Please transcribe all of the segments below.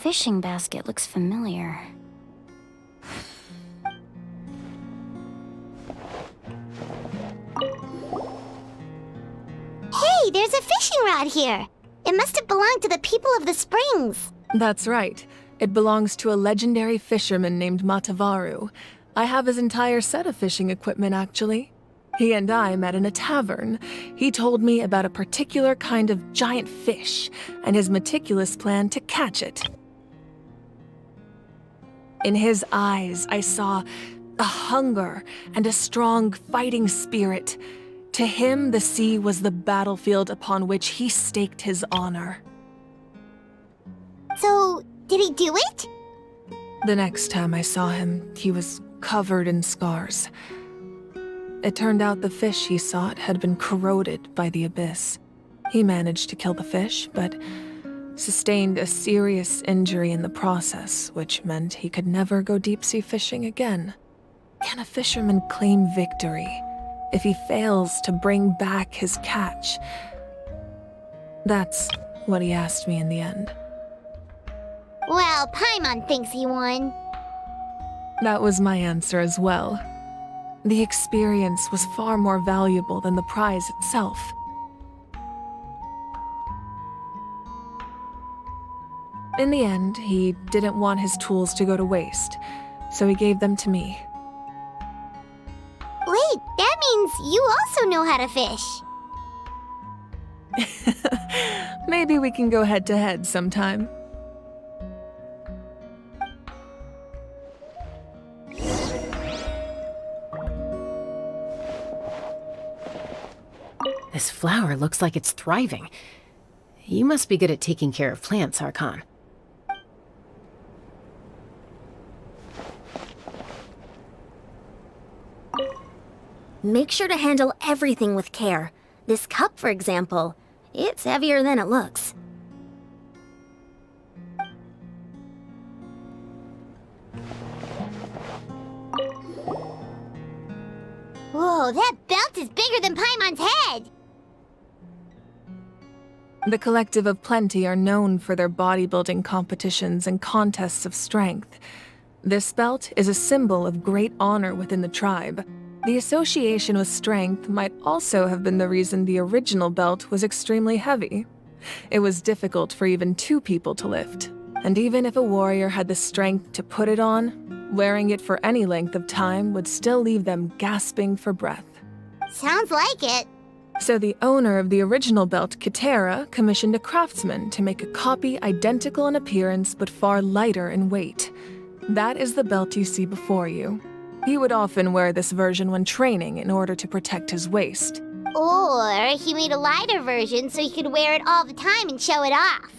fishing basket looks familiar. Hey, there's a fishing rod here! It must have belonged to the people of the springs. That's right. It belongs to a legendary fisherman named Matavaru. I have his entire set of fishing equipment, actually. He and I met in a tavern. He told me about a particular kind of giant fish and his meticulous plan to catch it. In his eyes, I saw a hunger and a strong fighting spirit. To him, the sea was the battlefield upon which he staked his honor. So, did he do it? The next time I saw him, he was covered in scars. It turned out the fish he sought had been corroded by the abyss. He managed to kill the fish, but sustained a serious injury in the process, which meant he could never go deep-sea fishing again. Can a fisherman claim victory if he fails to bring back his catch? That's what he asked me in the end. Well, Paimon thinks he won. That was my answer as well. The experience was far more valuable than the prize itself. In the end, he didn't want his tools to go to waste, so he gave them to me. Wait, that means you also know how to fish. Maybe we can go head-to-head sometime. This flower looks like it's thriving. You must be good at taking care of plants, Archon. Make sure to handle everything with care. This cup, for example, it's heavier than it looks. Whoa, that belt is bigger than Paimon's head! The Collective of Plenty are known for their bodybuilding competitions and contests of strength. This belt is a symbol of great honor within the tribe. The association with strength might also have been the reason the original belt was extremely heavy. It was difficult for even two people to lift, and even if a warrior had the strength to put it on, wearing it for any length of time would still leave them gasping for breath. Sounds like it. So the owner of the original belt, Kitera, commissioned a craftsman to make a copy identical in appearance but far lighter in weight. That is the belt you see before you. He would often wear this version when training in order to protect his waist. Or he made a lighter version so he could wear it all the time and show it off.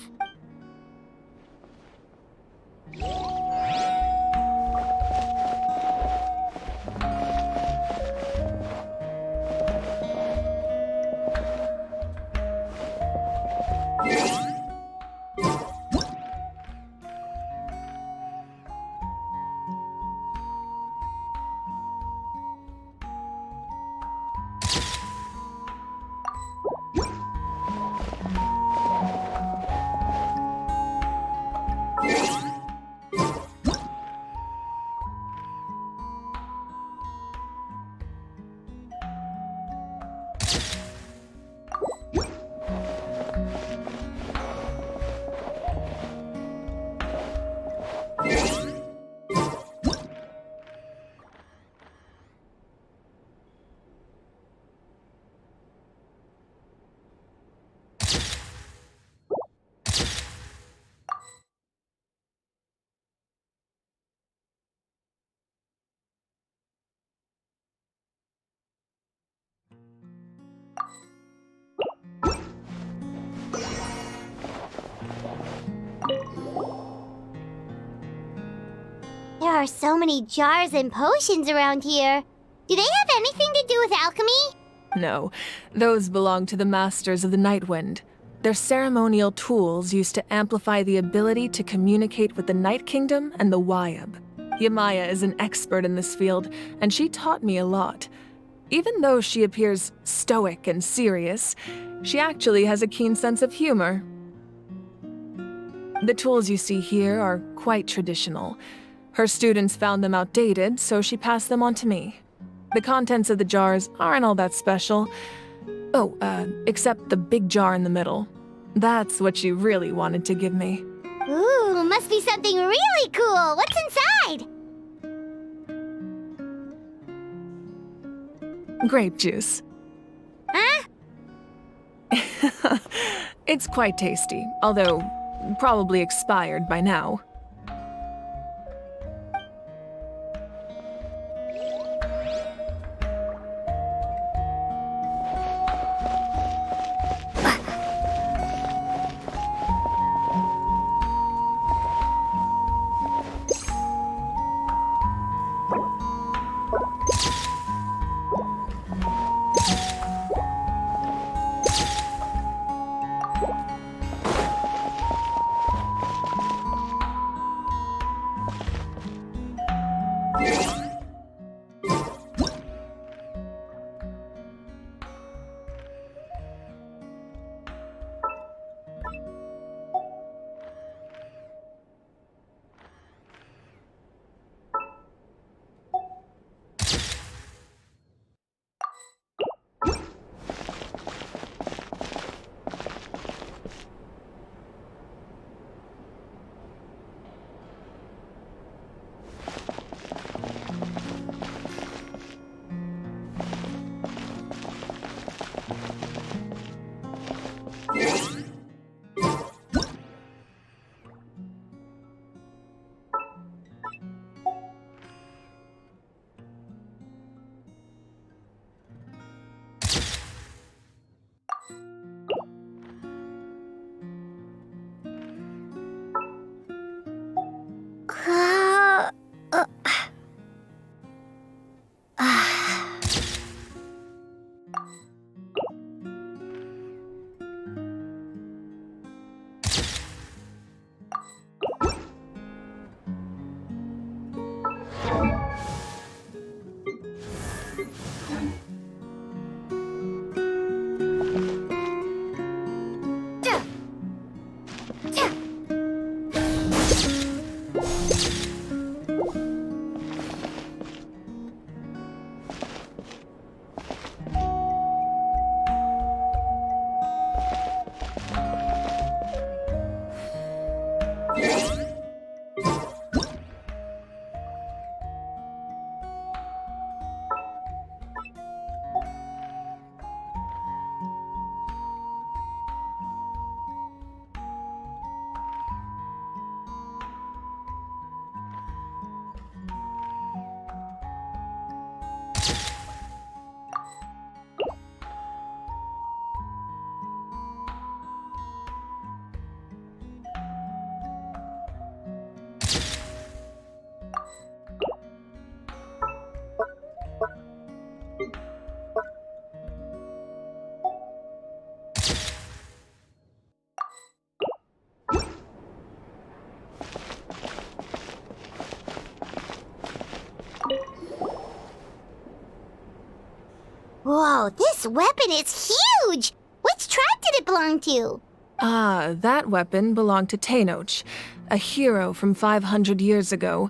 There are so many jars and potions around here. Do they have anything to do with alchemy? No, those belong to the Masters of the Nightwind. They're ceremonial tools used to amplify the ability to communicate with the Night Kingdom and the Wyab. Yamaya is an expert in this field, and she taught me a lot. Even though she appears stoic and serious, she actually has a keen sense of humor. The tools you see here are quite traditional. Her students found them outdated, so she passed them on to me. The contents of the jars aren't all that special. Oh, except the big jar in the middle. That's what she really wanted to give me. Ooh, must be something really cool. What's inside? Grape juice. Huh? It's quite tasty, although probably expired by now. Whoa, this weapon is huge! Which tribe did it belong to? Ah, that weapon belonged to Tenoch, a hero from 500 years ago.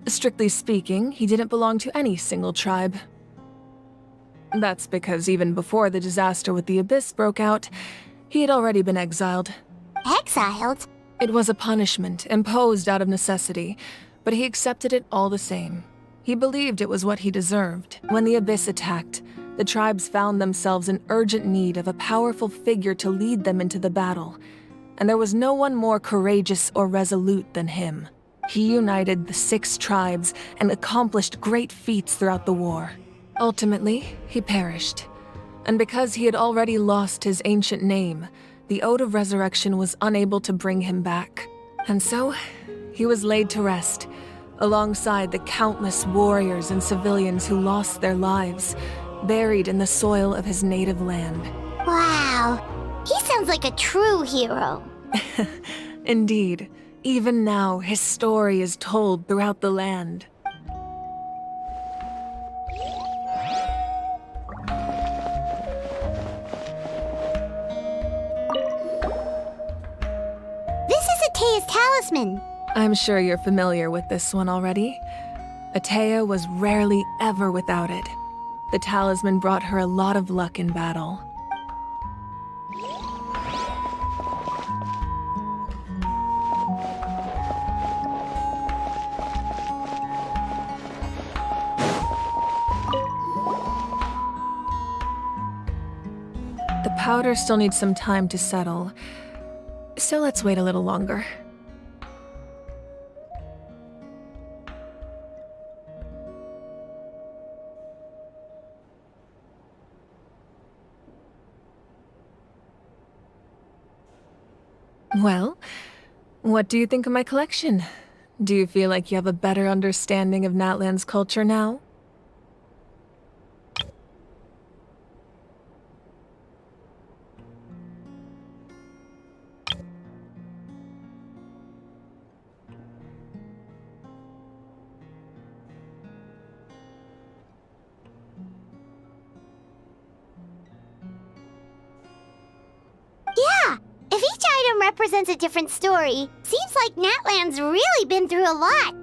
Strictly speaking, he didn't belong to any single tribe. That's because even before the disaster with the Abyss broke out, he had already been exiled. Exiled? It was a punishment imposed out of necessity, but he accepted it all the same. He believed it was what he deserved. When the Abyss attacked, the tribes found themselves in urgent need of a powerful figure to lead them into the battle, and there was no one more courageous or resolute than him. He united the 6 tribes and accomplished great feats throughout the war. Ultimately, he perished, and because he had already lost his ancient name, the Ode of Resurrection was unable to bring him back. And so, he was laid to rest, alongside the countless warriors and civilians who lost their lives, buried in the soil of his native land. Wow, he sounds like a true hero. Indeed, even now his story is told throughout the land. This is a Atea's talisman. I'm sure you're familiar with this one already. Atea was rarely ever without it. The talisman brought her a lot of luck in battle. The powder still needs some time to settle, so let's wait a little longer. Well, what do you think of my collection? Do you feel like you have a better understanding of Natlan's culture now? Yeah, if each item represents a different story, seems like Natlan's really been through a lot.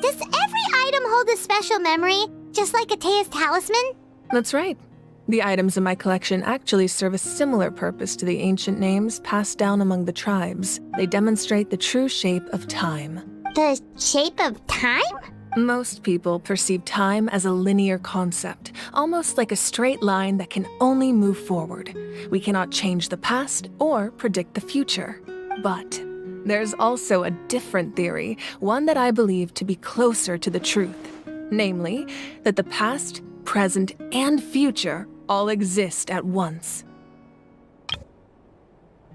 Does every item hold a special memory, just like Atea's talisman? That's right. The items in my collection actually serve a similar purpose to the ancient names passed down among the tribes. They demonstrate the true shape of time. The shape of time? Most people perceive time as a linear concept, almost like a straight line that can only move forward. We cannot change the past or predict the future. But there's also a different theory, one that I believe to be closer to the truth. Namely, that the past, present, and future all exist at once.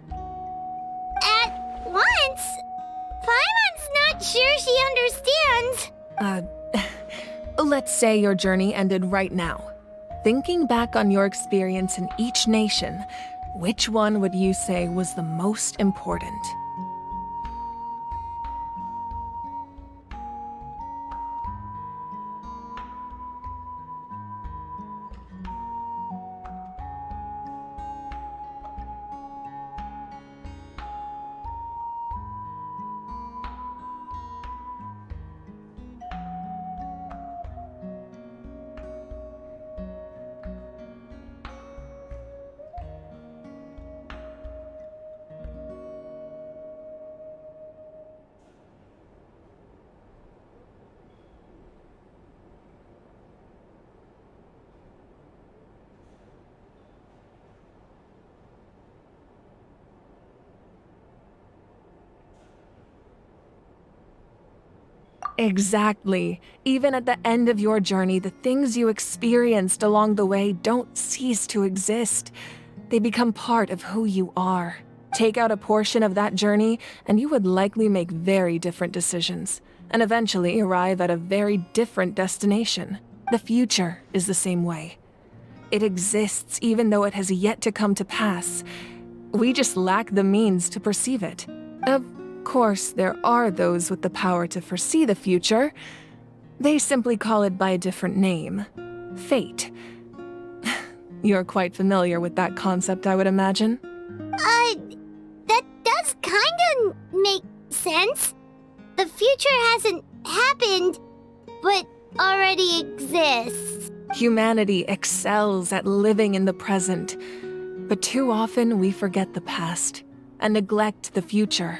At once? Paimon's not sure she understands. Let's say your journey ended right now. Thinking back on your experience in each nation, which one would you say was the most important? Exactly. Even at the end of your journey, the things you experienced along the way don't cease to exist. They become part of who you are. Take out a portion of that journey, and you would likely make very different decisions, and eventually arrive at a very different destination. The future is the same way. It exists even though it has yet to come to pass. We just lack the means to perceive it. Of course, there are those with the power to foresee the future. They simply call it by a different name. Fate. You're quite familiar with that concept, I would imagine. That does kinda make sense. The future hasn't happened, but already exists. Humanity excels at living in the present, but too often we forget the past and neglect the future.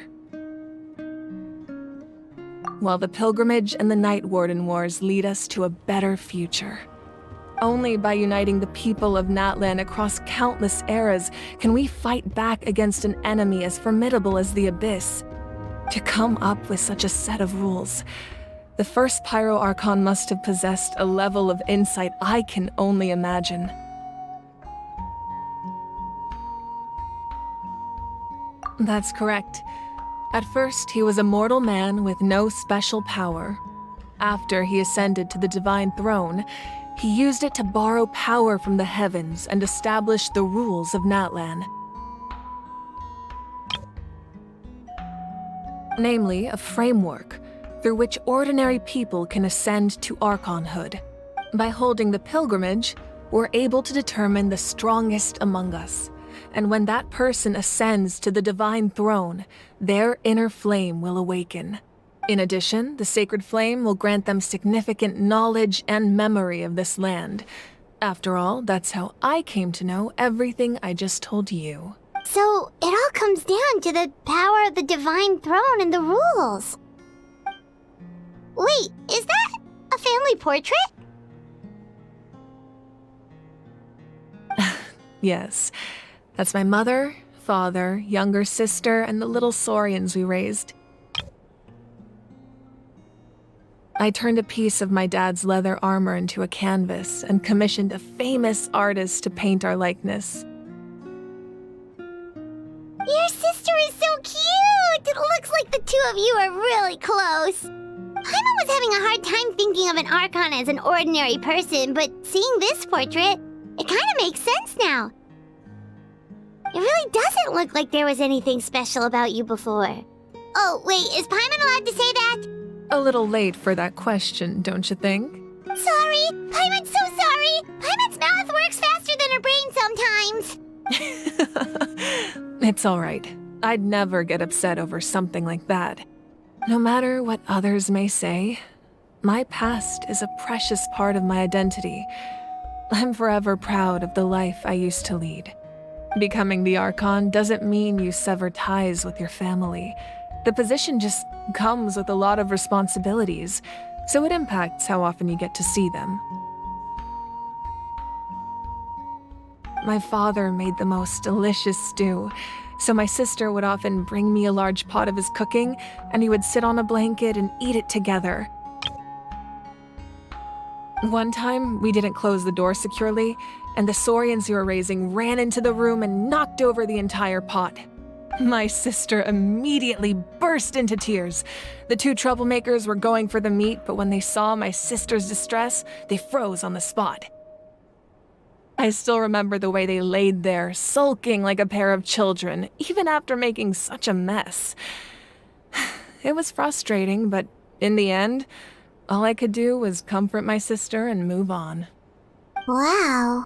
While the pilgrimage and the Night Warden Wars lead us to a better future. Only by uniting the people of Natlan across countless eras can we fight back against an enemy as formidable as the Abyss. To come up with such a set of rules, the first Pyro Archon must have possessed a level of insight I can only imagine. That's correct. At first, he was a mortal man with no special power. After he ascended to the divine throne, he used it to borrow power from the heavens and establish the rules of Natlan. Namely, a framework through which ordinary people can ascend to Archonhood. By holding the pilgrimage, we're able to determine the strongest among us, and when that person ascends to the divine throne, their inner flame will awaken. In addition, the sacred flame will grant them significant knowledge and memory of this land. After all, that's how I came to know everything I just told you. So, it all comes down to the power of the divine throne and the rules. Wait, is that a family portrait? Yes, that's my mother, father, younger sister, and the little saurians we raised. I turned a piece of my dad's leather armor into a canvas and commissioned a famous artist to paint our likeness. Your sister is so cute! It looks like the two of you are really close. Paimon was having a hard time thinking of an Archon as an ordinary person, but seeing this portrait, it kind of makes sense now. It really doesn't look like there was anything special about you before. Oh, wait, is Paimon allowed to say that? A little late for that question, don't you think? Sorry! Paimon's so sorry! Paimon's mouth works faster than her brain sometimes! It's all right. I'd never get upset over something like that. No matter what others may say, my past is a precious part of my identity. I'm forever proud of the life I used to lead. Becoming the Archon doesn't mean you sever ties with your family. The position just comes with a lot of responsibilities, so it impacts how often you get to see them. My father made the most delicious stew, so my sister would often bring me a large pot of his cooking, and he would sit on a blanket and eat it together. One time, we didn't close the door securely, and the saurians you were raising ran into the room and knocked over the entire pot. My sister immediately burst into tears. The two troublemakers were going for the meat, but when they saw my sister's distress, they froze on the spot. I still remember the way they laid there, sulking like a pair of children, even after making such a mess. It was frustrating, but in the end, all I could do was comfort my sister and move on. Wow.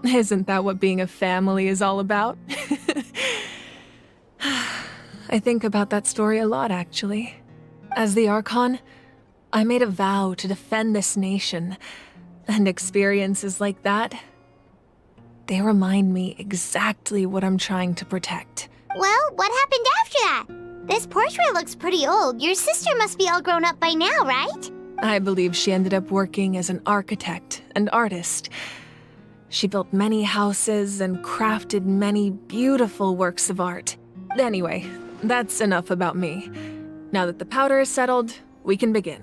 Isn't that what being a family is all about? I think about that story a lot, actually. As the Archon, I made a vow to defend this nation, and experiences like that, they remind me exactly what I'm trying to protect. Well, what happened after that? This portrait looks pretty old. Your sister must be all grown up by now, right? I believe she ended up working as an architect and artist. She built many houses and crafted many beautiful works of art. Anyway, that's enough about me. Now that the powder is settled, we can begin.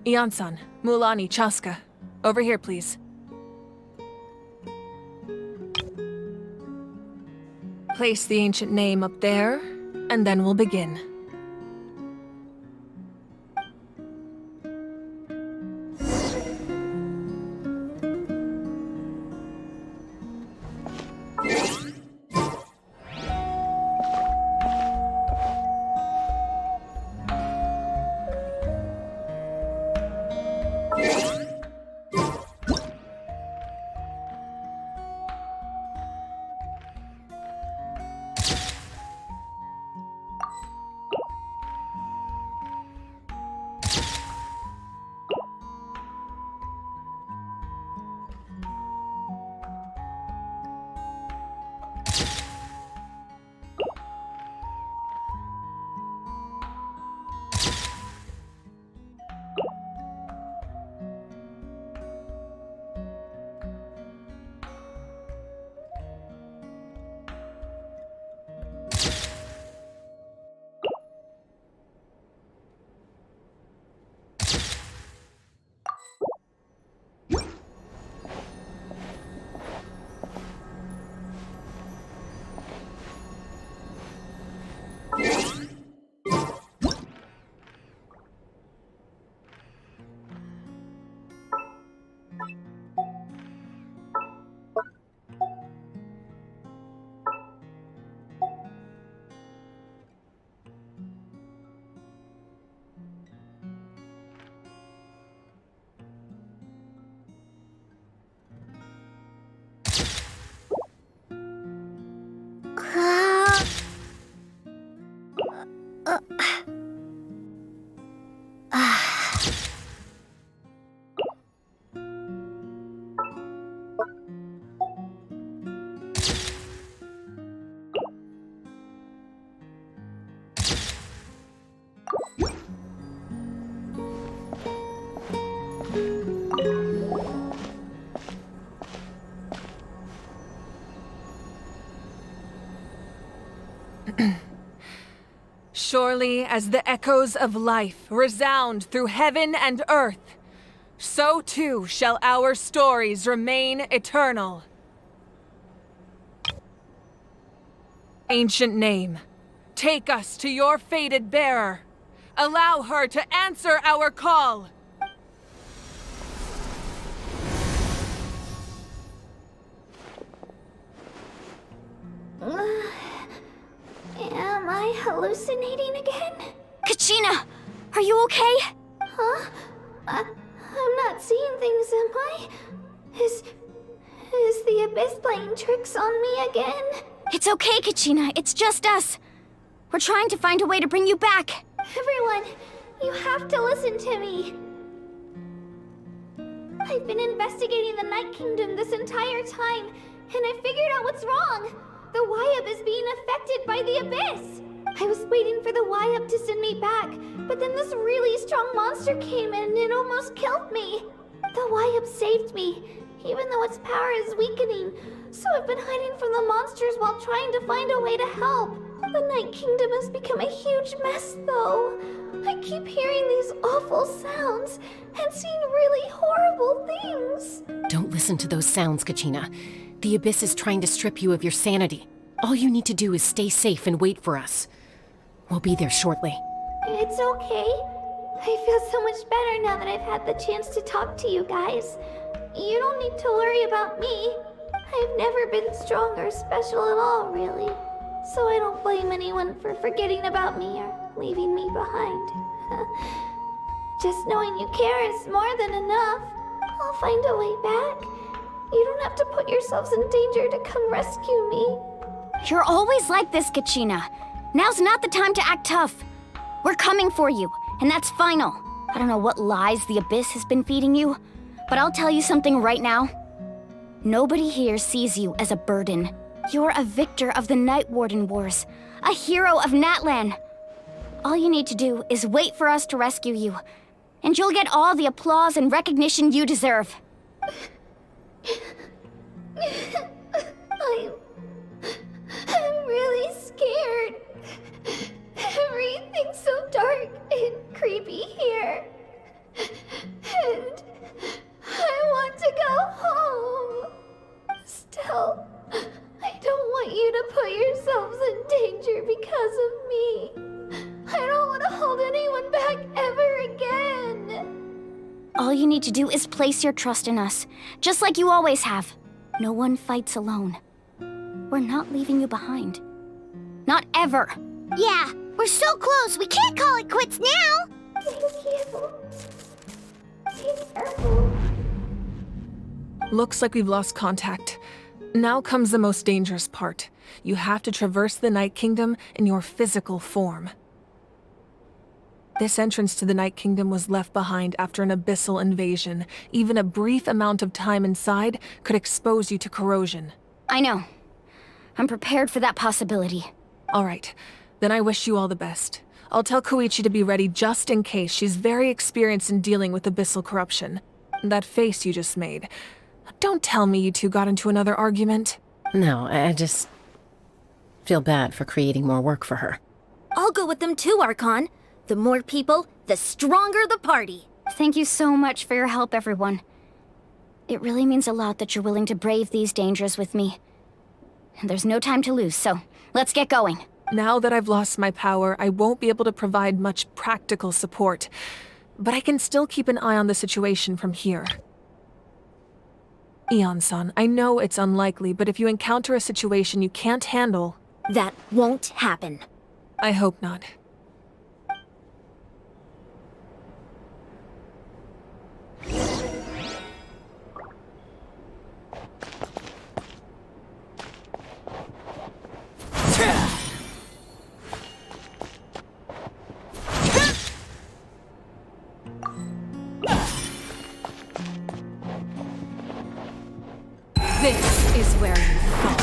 Ian-san, Mulani, Chaska, over here, please. Place the ancient name up there, and then we'll begin. Surely as the echoes of life resound through heaven and earth, so too shall our stories remain eternal. Ancient name, take us to your fated bearer. Allow her to answer our call. Am I hallucinating again? Kachina! Are you okay? Huh? I'm not seeing things, am I? Is the Abyss playing tricks on me again? It's okay, Kachina. It's just us. We're trying to find a way to bring you back. Everyone, you have to listen to me. I've been investigating the Night Kingdom this entire time, and I figured out what's wrong. The Wyab is being affected by the Abyss. I was waiting for the Wyab to send me back, but then this really strong monster came in and it almost killed me. The Wyab saved me, even though its power is weakening, so I've been hiding from the monsters while trying to find a way to help. The Night Kingdom has become a huge mess, though. I keep hearing these awful sounds and seeing really horrible things. Don't listen to those sounds, Kachina. The Abyss is trying to strip you of your sanity. All you need to do is stay safe and wait for us. We'll be there shortly. It's okay. I feel so much better now that I've had the chance to talk to you guys. You don't need to worry about me. I've never been strong or special at all, really. So I don't blame anyone for forgetting about me or leaving me behind. Just knowing you care is more than enough. I'll find a way back. You don't have to put yourselves in danger to come rescue me. You're always like this, Kachina. Now's not the time to act tough. We're coming for you, and that's final. I don't know what lies the Abyss has been feeding you, but I'll tell you something right now. Nobody here sees you as a burden. You're a victor of the Night Warden Wars, a hero of Natlan. All you need to do is wait for us to rescue you, and you'll get all the applause and recognition you deserve. I'm really scared. Everything's so dark and creepy here. And I want to go home. Still, I don't want you to put yourselves in danger because of me. I don't want to hold anyone back ever again. All you need to do is place your trust in us, just like you always have. No one fights alone. We're not leaving you behind. Not ever. Yeah, we're so close. We can't call it quits now. Thank you. Be careful. Looks like we've lost contact. Now comes the most dangerous part. You have to traverse the Night Kingdom in your physical form. This entrance to the Night Kingdom was left behind after an abyssal invasion. Even a brief amount of time inside could expose you to corrosion. I know. I'm prepared for that possibility. All right, then I wish you all the best. I'll tell Koichi to be ready just in case. She's very experienced in dealing with abyssal corruption. That face you just made. Don't tell me you two got into another argument. No, I just feel bad for creating more work for her. I'll go with them too, Archon. The more people, the stronger the party. Thank you so much for your help, everyone. It really means a lot that you're willing to brave these dangers with me. And there's no time to lose, so let's get going. Now that I've lost my power, I won't be able to provide much practical support. But I can still keep an eye on the situation from here. Eon-san, I know it's unlikely, but if you encounter a situation you can't handle... That won't happen. I hope not. This is where you fall.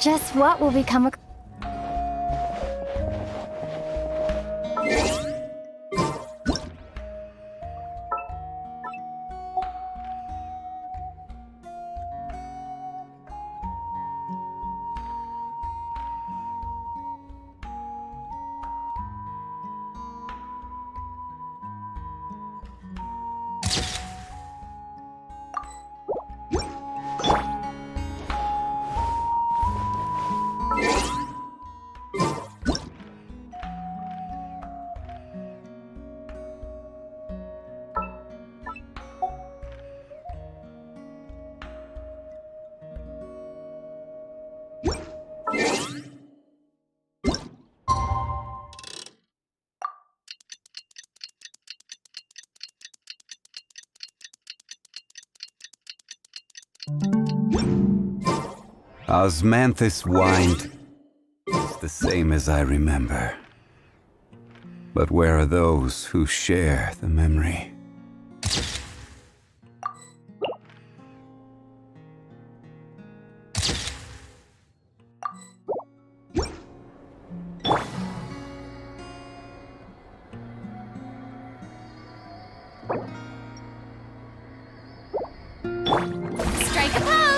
Just what will become a... Osmanthus whined. It's the same as I remember. But where are those who share the memory? Strike a pose!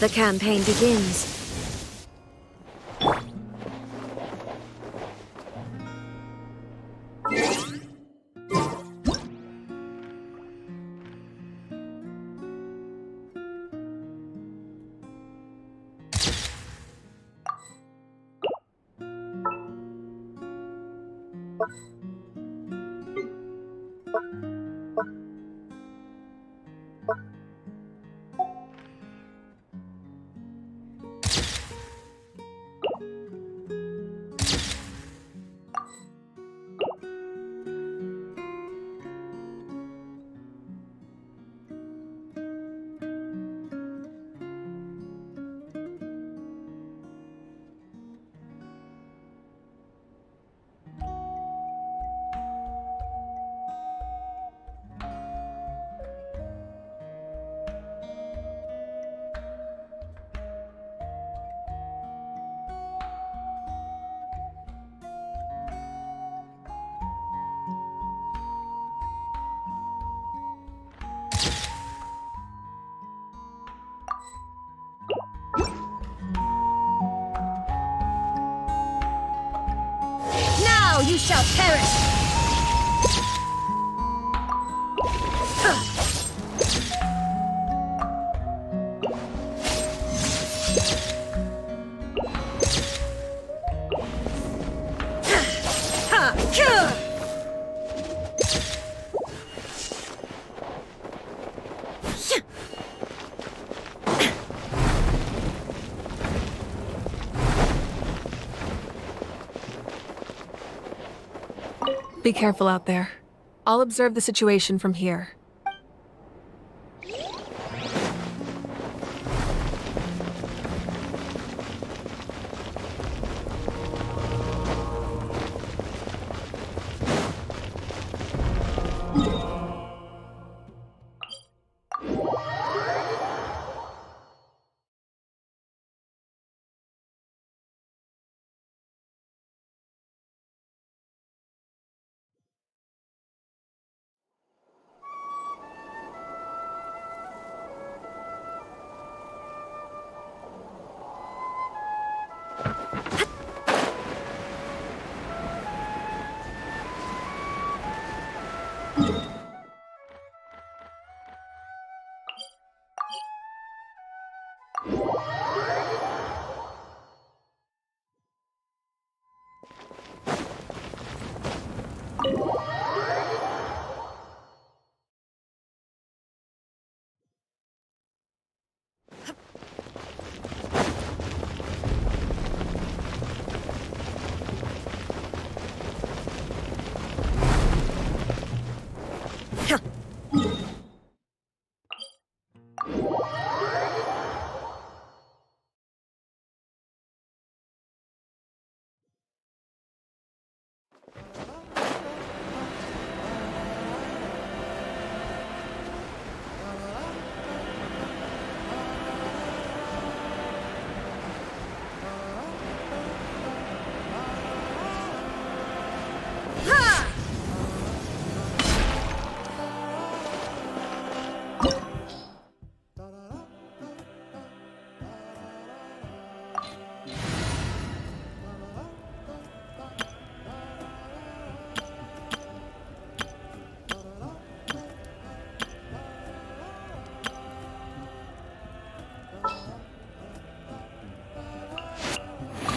The campaign begins. you shall perish! Be careful out there. I'll observe the situation from here.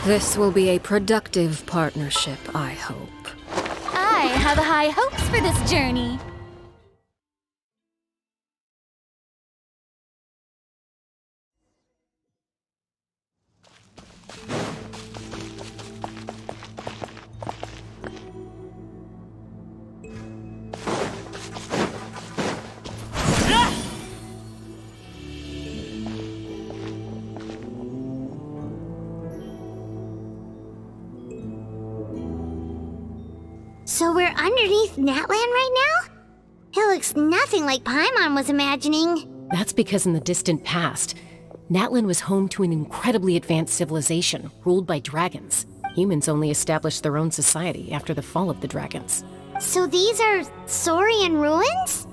This will be a productive partnership, I hope. I have high hopes for this journey. So we're underneath Natlan right now? It looks nothing like Paimon was imagining. That's because in the distant past, Natlan was home to an incredibly advanced civilization ruled by dragons. Humans only established their own society after the fall of the dragons. So these are Saurian ruins?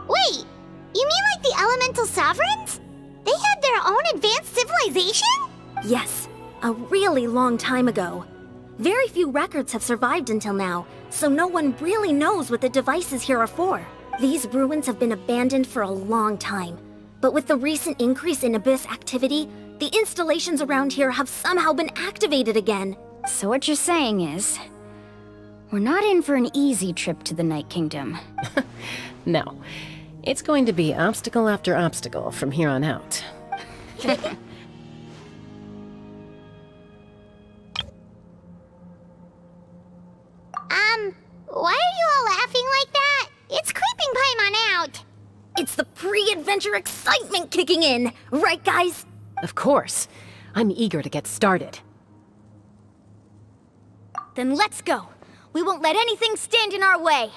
Wait, you mean like the Elemental Sovereigns? They had their own advanced civilization? Yes, a really long time ago. Very few records have survived until now, so no one really knows what the devices here are for. These ruins have been abandoned for a long time, but with the recent increase in Abyss activity, the installations around here have somehow been activated again. So what you're saying is, we're not in for an easy trip to the Night Kingdom. No, it's going to be obstacle after obstacle from here on out. Why are you all laughing like that? It's creeping Paimon out. It's the pre-adventure excitement kicking in, right guys? Of course. I'm eager to get started. Then let's go. We won't let anything stand in our way.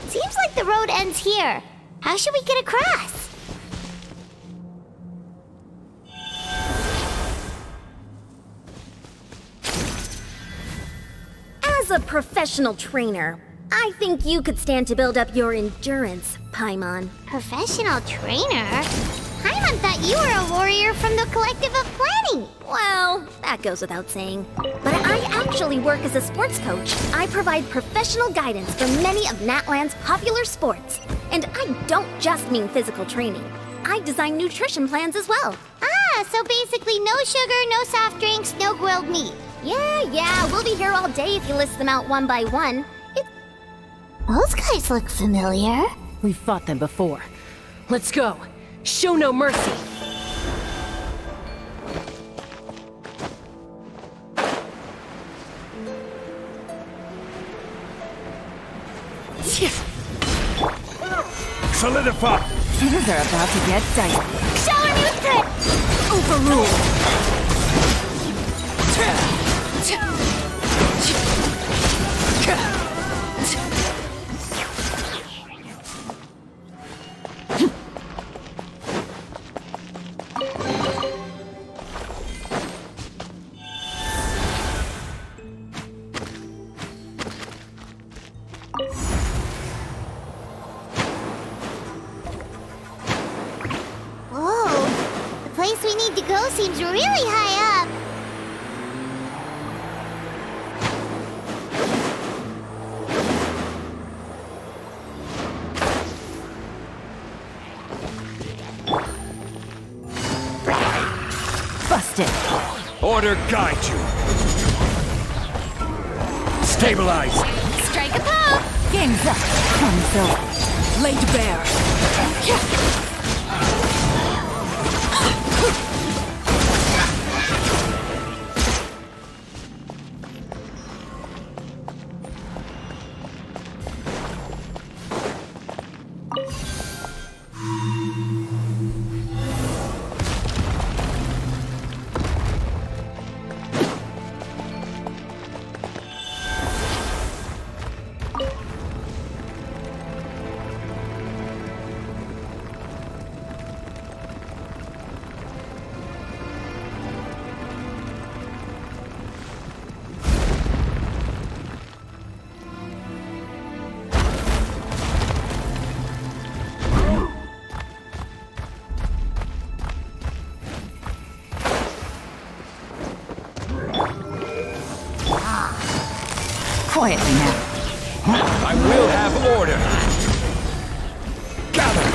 Seems like the road ends here. How should we get across? As a professional trainer, I think you could stand to build up your endurance, Paimon. Professional trainer? Paimon thought you were a warrior from the Collective of Planning. Well, that goes without saying. But I actually work as a sports coach. I provide professional guidance for many of Natlan's popular sports. And I don't just mean physical training. I design nutrition plans as well. Ah, so basically no sugar, no soft drinks, no grilled meat. Yeah, we'll be here all day if you list them out one by one. Those guys look familiar. We've fought them before. Let's go. Show no mercy. Solidify! Things are about to get dicey. Shower me with grit! Overruled! Whoa, the place we need to go seems really high up. Busted! Order guide you! Stabilize! Strike a pose! Game's up! Fun's over. Laid bare! Quietly now. I will have order! Gather!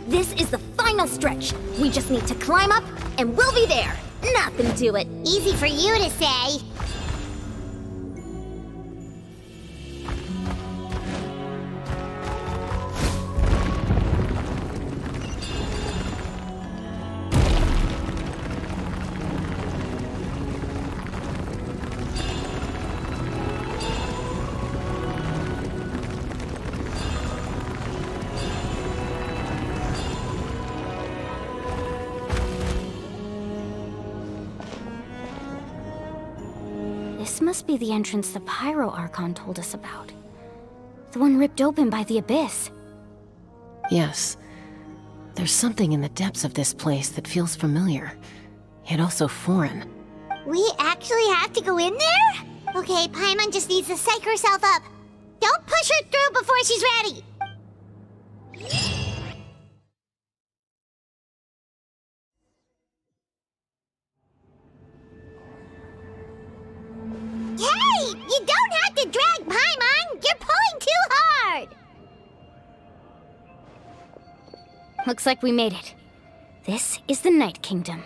This is the final stretch. We just need to climb up, and we'll be there. Nothing to it. Easy for you to say. This must be the entrance the Pyro Archon told us about. The one ripped open by the Abyss. Yes. There's something in the depths of this place that feels familiar, yet also foreign. We actually have to go in there? Okay, Paimon just needs to psych herself up. Don't push her through before she's ready. Hey! You don't have to drag Paimon! You're pulling too hard! Looks like we made it. This is the Night Kingdom.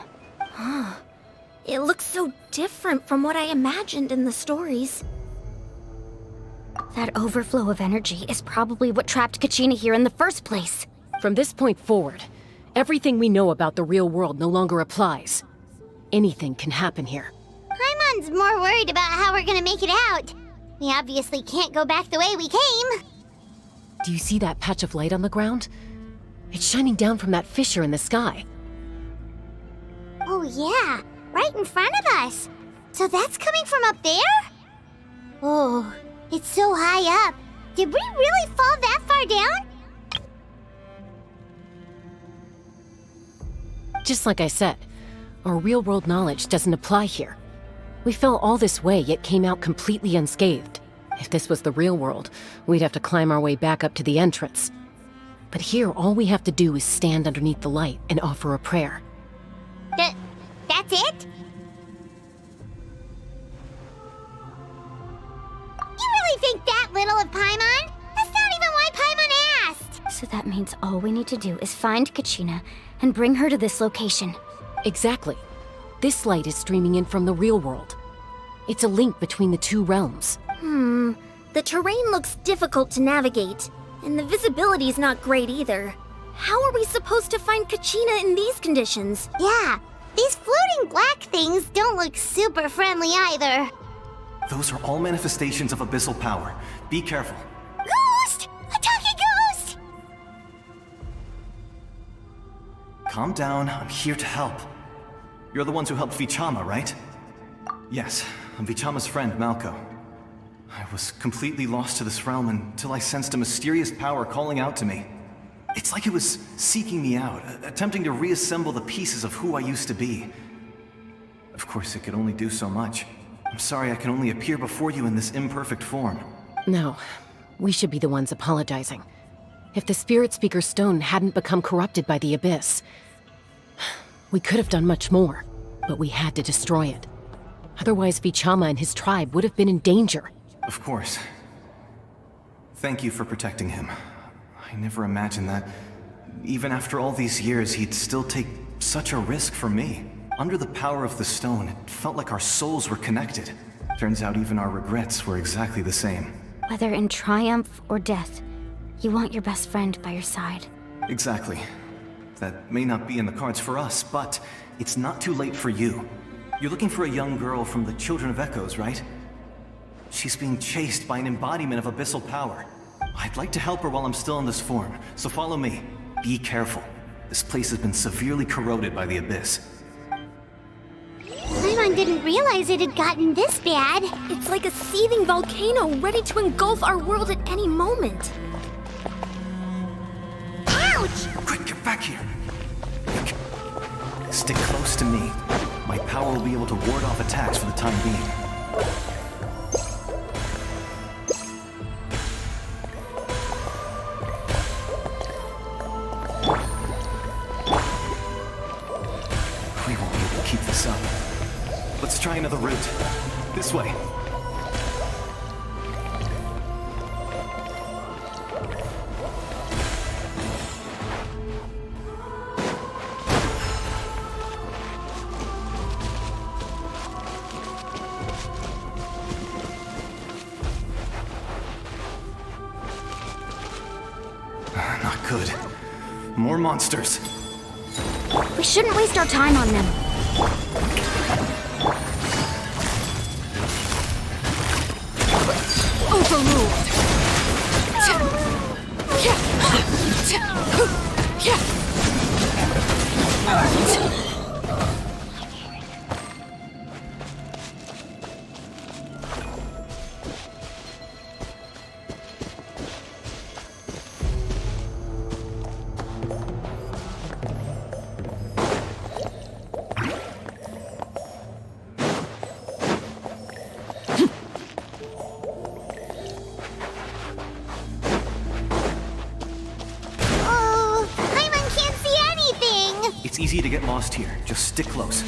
It looks so different from what I imagined in the stories. That overflow of energy is probably what trapped Kachina here in the first place. From this point forward, everything we know about the real world no longer applies. Anything can happen here. Paimon's more worried about how we're gonna make it out. We obviously can't go back the way we came. Do you see that patch of light on the ground? It's shining down from that fissure in the sky. Oh yeah, right in front of us. So that's coming from up there? Oh, it's so high up. Did we really fall that far down? Just like I said, our real-world knowledge doesn't apply here. We fell all this way, yet came out completely unscathed. If this was the real world, we'd have to climb our way back up to the entrance. But here, all we have to do is stand underneath the light and offer a prayer. That's it? You really think that little of Paimon? That's not even why Paimon asked! So that means all we need to do is find Kachina and bring her to this location. Exactly. This light is streaming in from the real world. It's a link between the two realms. The terrain looks difficult to navigate, and the visibility's not great either. How are we supposed to find Kachina in these conditions? Yeah, these floating black things don't look super friendly either. Those are all manifestations of abyssal power. Be careful. Ghost! A talking ghost! Calm down, I'm here to help. You're the ones who helped Vichama, right? Yes, I'm Vichama's friend, Malko. I was completely lost to this realm until I sensed a mysterious power calling out to me. It's like it was seeking me out, attempting to reassemble the pieces of who I used to be. Of course, it could only do so much. I'm sorry I can only appear before you in this imperfect form. No, we should be the ones apologizing. If the Spirit Speaker's stone hadn't become corrupted by the Abyss, we could have done much more, but we had to destroy it. Otherwise, Vichama and his tribe would have been in danger. Of course. Thank you for protecting him. I never imagined that, even after all these years, he'd still take such a risk for me. Under the power of the stone, it felt like our souls were connected. Turns out even our regrets were exactly the same. Whether in triumph or death, you want your best friend by your side. Exactly. That may not be in the cards for us, but it's not too late for you. You're looking for a young girl from the Children of Echoes, right? She's being chased by an embodiment of abyssal power. I'd like to help her while I'm still in this form, so follow me. Be careful. This place has been severely corroded by the Abyss. Paimon didn't realize it had gotten this bad. It's like a seething volcano ready to engulf our world at any moment. Ouch! Quick, get back here! Stick close to me. My power will be able to ward off attacks for the time being. We won't be able to keep this up. Let's try another route. This way. Not good. More monsters. We shouldn't waste our time on them. Overruled. Oh, Paimon can't see anything! It's easy to get lost here. Just stick close.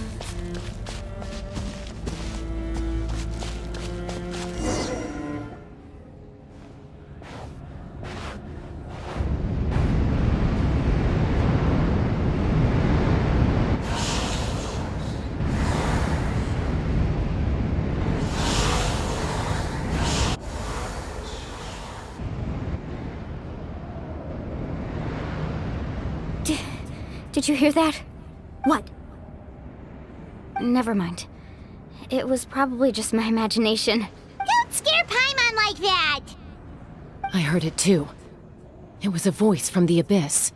Did you hear that? What? Never mind. It was probably just my imagination. Don't scare Paimon like that! I heard it too. It was a voice from the abyss.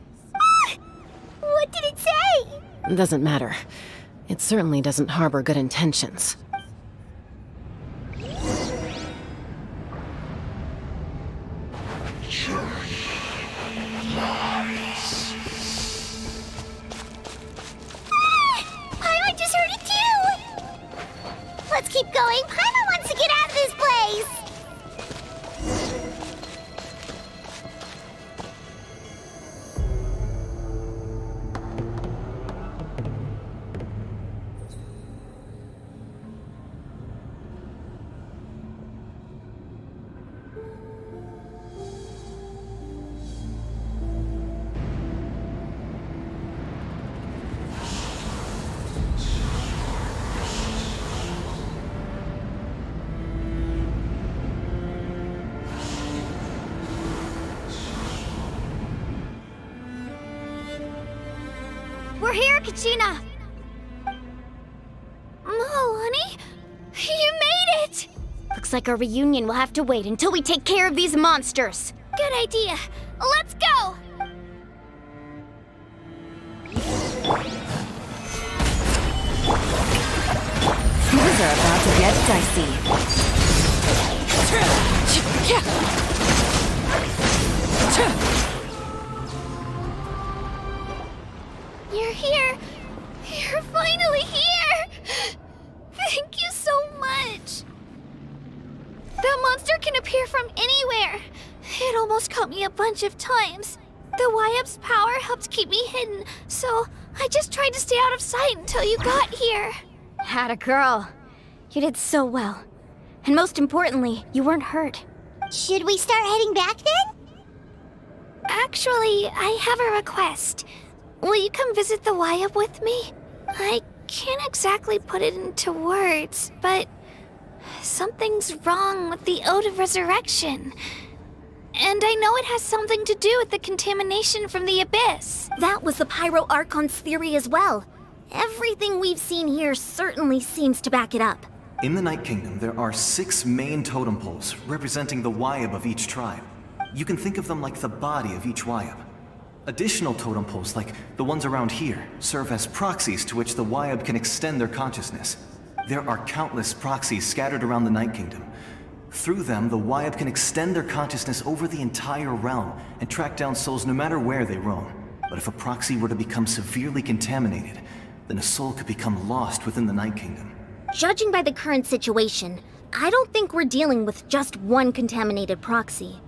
What did it say? Doesn't matter. It certainly doesn't harbor good intentions. Paimon just heard it too! Let's keep going. Paimon wants to get out of this place! We're here, Kachina! Honey? You made it! Looks like our reunion will have to wait until we take care of these monsters. Good idea. Let's go! Things are about to get dicey. You're here! You're finally here! Thank you so much! That monster can appear from anywhere! It almost caught me a bunch of times. The Y-Up's power helped keep me hidden, so I just tried to stay out of sight until you got here. Atta girl. You did so well. And most importantly, you weren't hurt. Should we start heading back then? Actually, I have a request. Will you come visit the Y-Up with me? I can't exactly put it into words, but something's wrong with the Ode of Resurrection. And I know it has something to do with the contamination from the Abyss. That was the Pyro Archon's theory as well. Everything we've seen here certainly seems to back it up. In the Night Kingdom, there are 6 main totem poles representing the Wayab of each tribe. You can think of them like the body of each Wayab. Additional totem poles, like the ones around here, serve as proxies to which the Wayab can extend their consciousness. There are countless proxies scattered around the Night Kingdom. Through them, the Wayab can extend their consciousness over the entire realm and track down souls no matter where they roam. But if a proxy were to become severely contaminated, then a soul could become lost within the Night Kingdom. Judging by the current situation, I don't think we're dealing with just one contaminated proxy.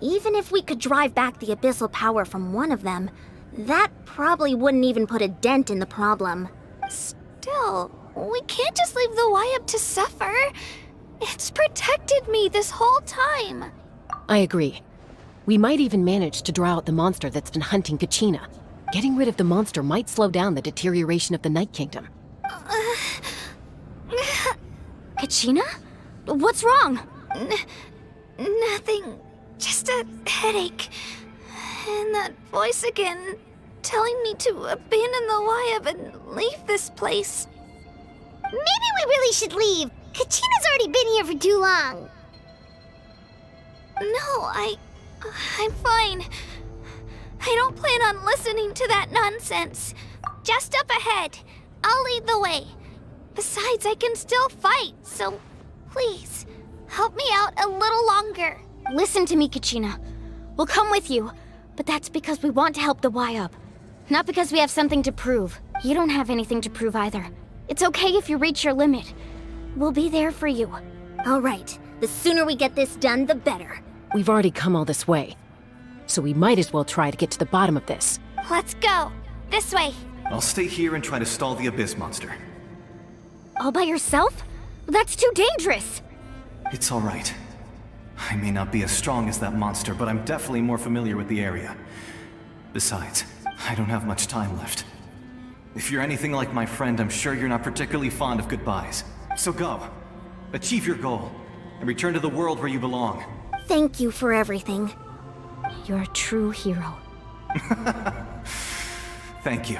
Even if we could drive back the abyssal power from one of them, that probably wouldn't even put a dent in the problem. Still, we can't just leave the Y-Up to suffer. It's protected me this whole time. I agree. We might even manage to draw out the monster that's been hunting Kachina. Getting rid of the monster might slow down the deterioration of the Night Kingdom. Kachina? What's wrong? Nothing. Just a headache. And that voice again, telling me to abandon the Y-Up and leave this place. Maybe we really should leave. Kachina's already been here for too long. No, I'm fine. I don't plan on listening to that nonsense. Just up ahead. I'll lead the way. Besides, I can still fight, so please, help me out a little longer. Listen to me, Kachina. We'll come with you, but that's because we want to help the Y-Up. Not because we have something to prove. You don't have anything to prove either. It's okay if you reach your limit. We'll be there for you. All right, the sooner we get this done, the better. We've already come all this way, so we might as well try to get to the bottom of this. Let's go. This way. I'll stay here and try to stall the Abyss monster. All by yourself? That's too dangerous. It's all right. I may not be as strong as that monster, but I'm definitely more familiar with the area. Besides, I don't have much time left. If you're anything like my friend, I'm sure you're not particularly fond of goodbyes. So go. Achieve your goal, and return to the world where you belong. Thank you for everything. You're a true hero. Thank you.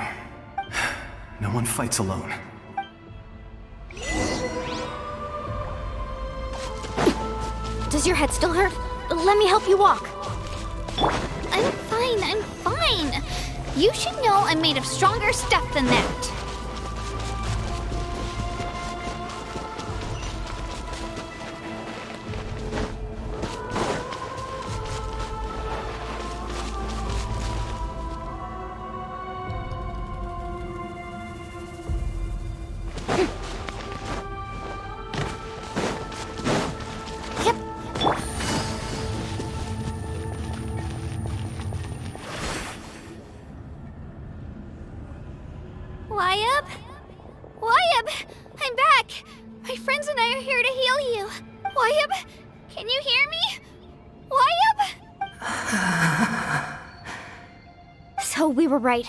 No one fights alone. Does your head still hurt? Let me help you walk. I'm fine. You should know I'm made of stronger stuff than that. Wayab! I'm back! My friends and I are here to heal you. Wayab, can you hear me? Wayab! So we were right.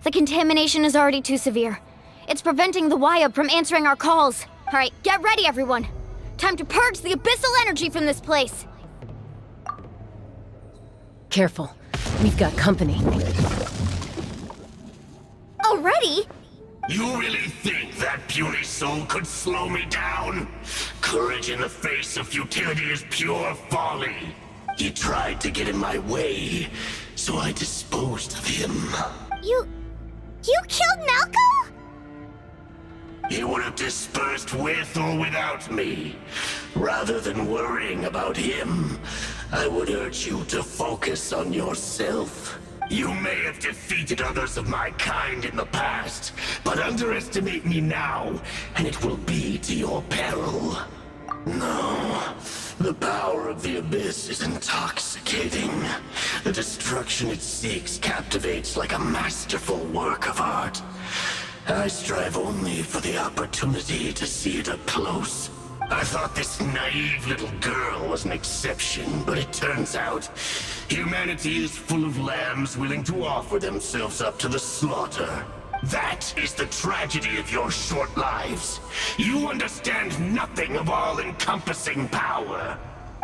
The contamination is already too severe. It's preventing the Wayab from answering our calls. All right, get ready, everyone. Time to purge the abyssal energy from this place. Careful. We've got company. Already? You really think that puny soul could slow me down? Courage in the face of futility is pure folly. He tried to get in my way, so I disposed of him. You killed Malco? He would have dispersed with or without me. Rather than worrying about him, I would urge you to focus on yourself. You may have defeated others of my kind in the past, but underestimate me now, and it will be to your peril. No, the power of the Abyss is intoxicating. The destruction it seeks captivates like a masterful work of art. I strive only for the opportunity to see it up close. I thought this naive little girl was an exception, but it turns out humanity is full of lambs willing to offer themselves up to the slaughter. That is the tragedy of your short lives. You understand nothing of all-encompassing power.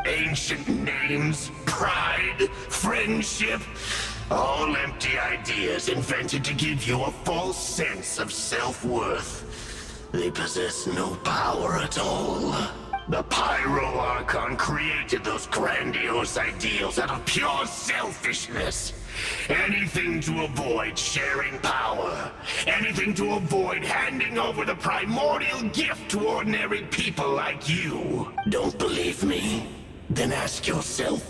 Ancient names, pride, friendship, all empty ideas invented to give you a false sense of self-worth. They possess no power at all. The Pyro Archon created those grandiose ideals out of pure selfishness. Anything to avoid sharing power. Anything to avoid handing over the primordial gift to ordinary people like you. Don't believe me? Then ask yourself,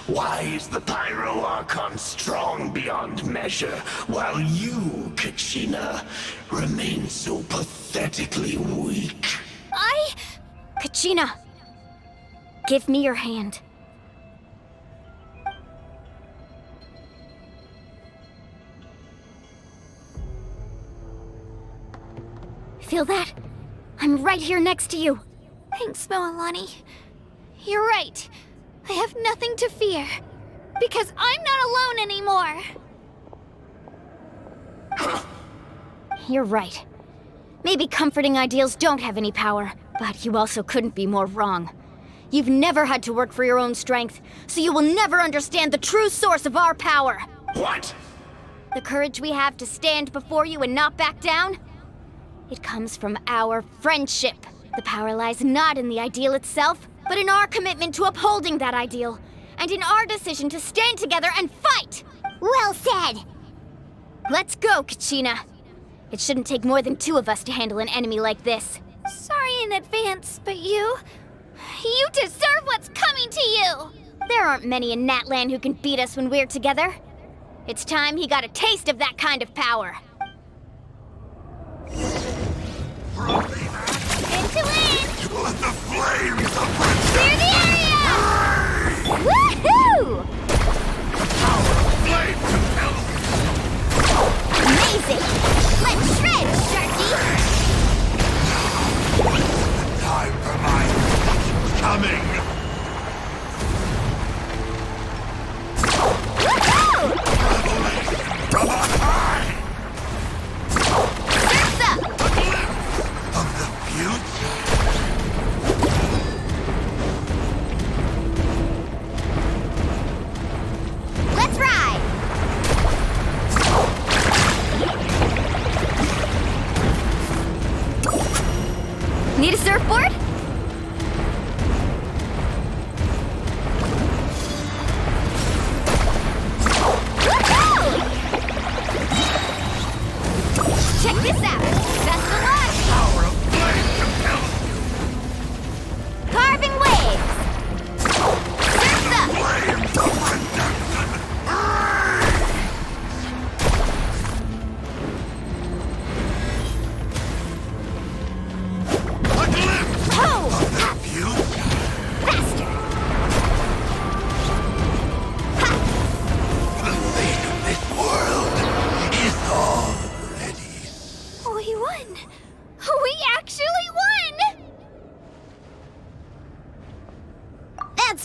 why is the Pyro Archon strong beyond measure, while you, Kachina, remain so pathetically weak? Kachina, give me your hand. Feel that? I'm right here next to you. Thanks, Moalani. You're right. I have nothing to fear. Because I'm not alone anymore. You're right. Maybe comforting ideals don't have any power, but you also couldn't be more wrong. You've never had to work for your own strength, so you will never understand the true source of our power. What? The courage we have to stand before you and not back down? It comes from our friendship. The power lies not in the ideal itself, but in our commitment to upholding that ideal, and in our decision to stand together and fight! Well said! Let's go, Kachina. It shouldn't take more than 2 of us to handle an enemy like this. Sorry in advance, but you deserve what's coming to you! There aren't many in Natlan who can beat us when we're together. It's time he got a taste of that kind of power. Into it! Let the flames of Clear the area! Woohoo! flame compels me! Amazing! Let's shred, Sharky! Time for my coming! Woohoo! From on high! Surf's up! Of the future!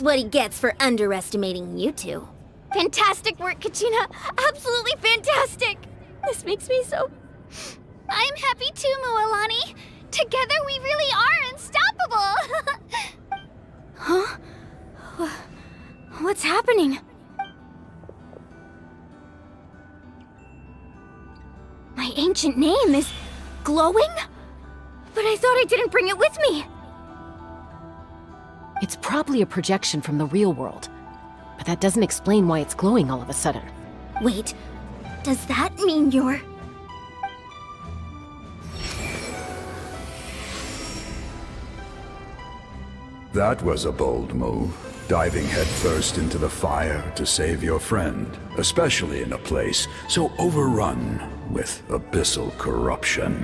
what he gets for underestimating you two. Fantastic work, Kachina. Absolutely fantastic. This makes me so... I'm happy too, Mualani. Together we really are unstoppable. Huh? What's happening? My ancient name is glowing? But I thought I didn't bring it with me. It's probably a projection from the real world. But that doesn't explain why it's glowing all of a sudden. Wait, does that mean you're... That was a bold move, diving headfirst into the fire to save your friend, especially in a place so overrun with abyssal corruption.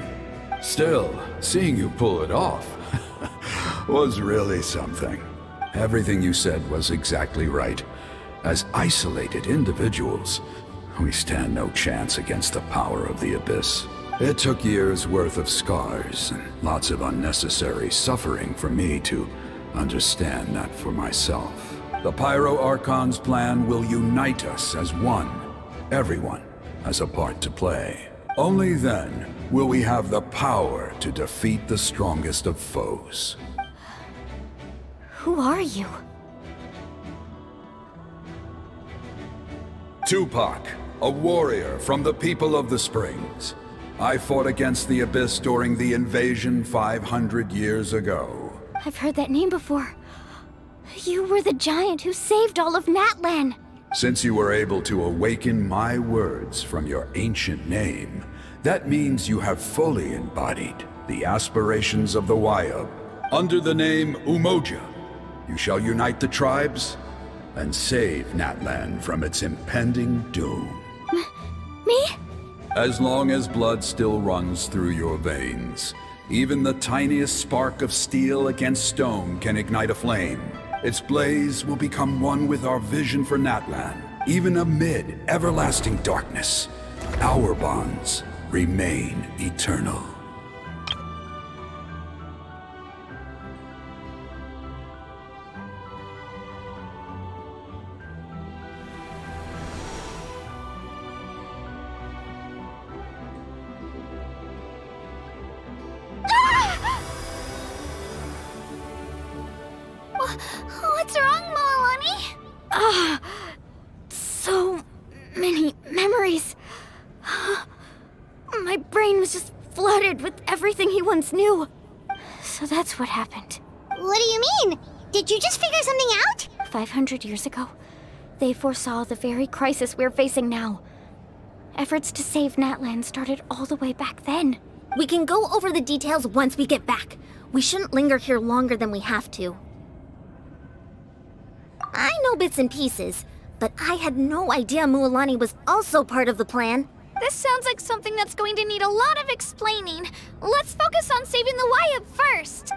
Still, seeing you pull it off was really something. Everything you said was exactly right. As isolated individuals, we stand no chance against the power of the Abyss. It took years' worth of scars and lots of unnecessary suffering for me to understand that for myself. The Pyro Archon's plan will unite us as one. Everyone has a part to play. Only then will we have the power to defeat the strongest of foes. Who are you? Tupac, a warrior from the people of the Springs. I fought against the Abyss during the invasion 500 years ago. I've heard that name before. You were the giant who saved all of Natlan. Since you were able to awaken my words from your ancient name, that means you have fully embodied the aspirations of the Wayab. Under the name Umoja, you shall unite the tribes and save Natlan from its impending doom. Me? As long as blood still runs through your veins, even the tiniest spark of steel against stone can ignite a flame. Its blaze will become one with our vision for Natlan. Even amid everlasting darkness, our bonds remain eternal. What's wrong, Mualani? So many memories. My brain was just flooded with everything he once knew. So that's what happened. What do you mean? Did you just figure something out? 500 years ago, they foresaw the very crisis we're facing now. Efforts to save Natlan started all the way back then. We can go over the details once we get back. We shouldn't linger here longer than we have to. I know bits and pieces, but I had no idea Mualani was also part of the plan. This sounds like something that's going to need a lot of explaining. Let's focus on saving the Wayab first.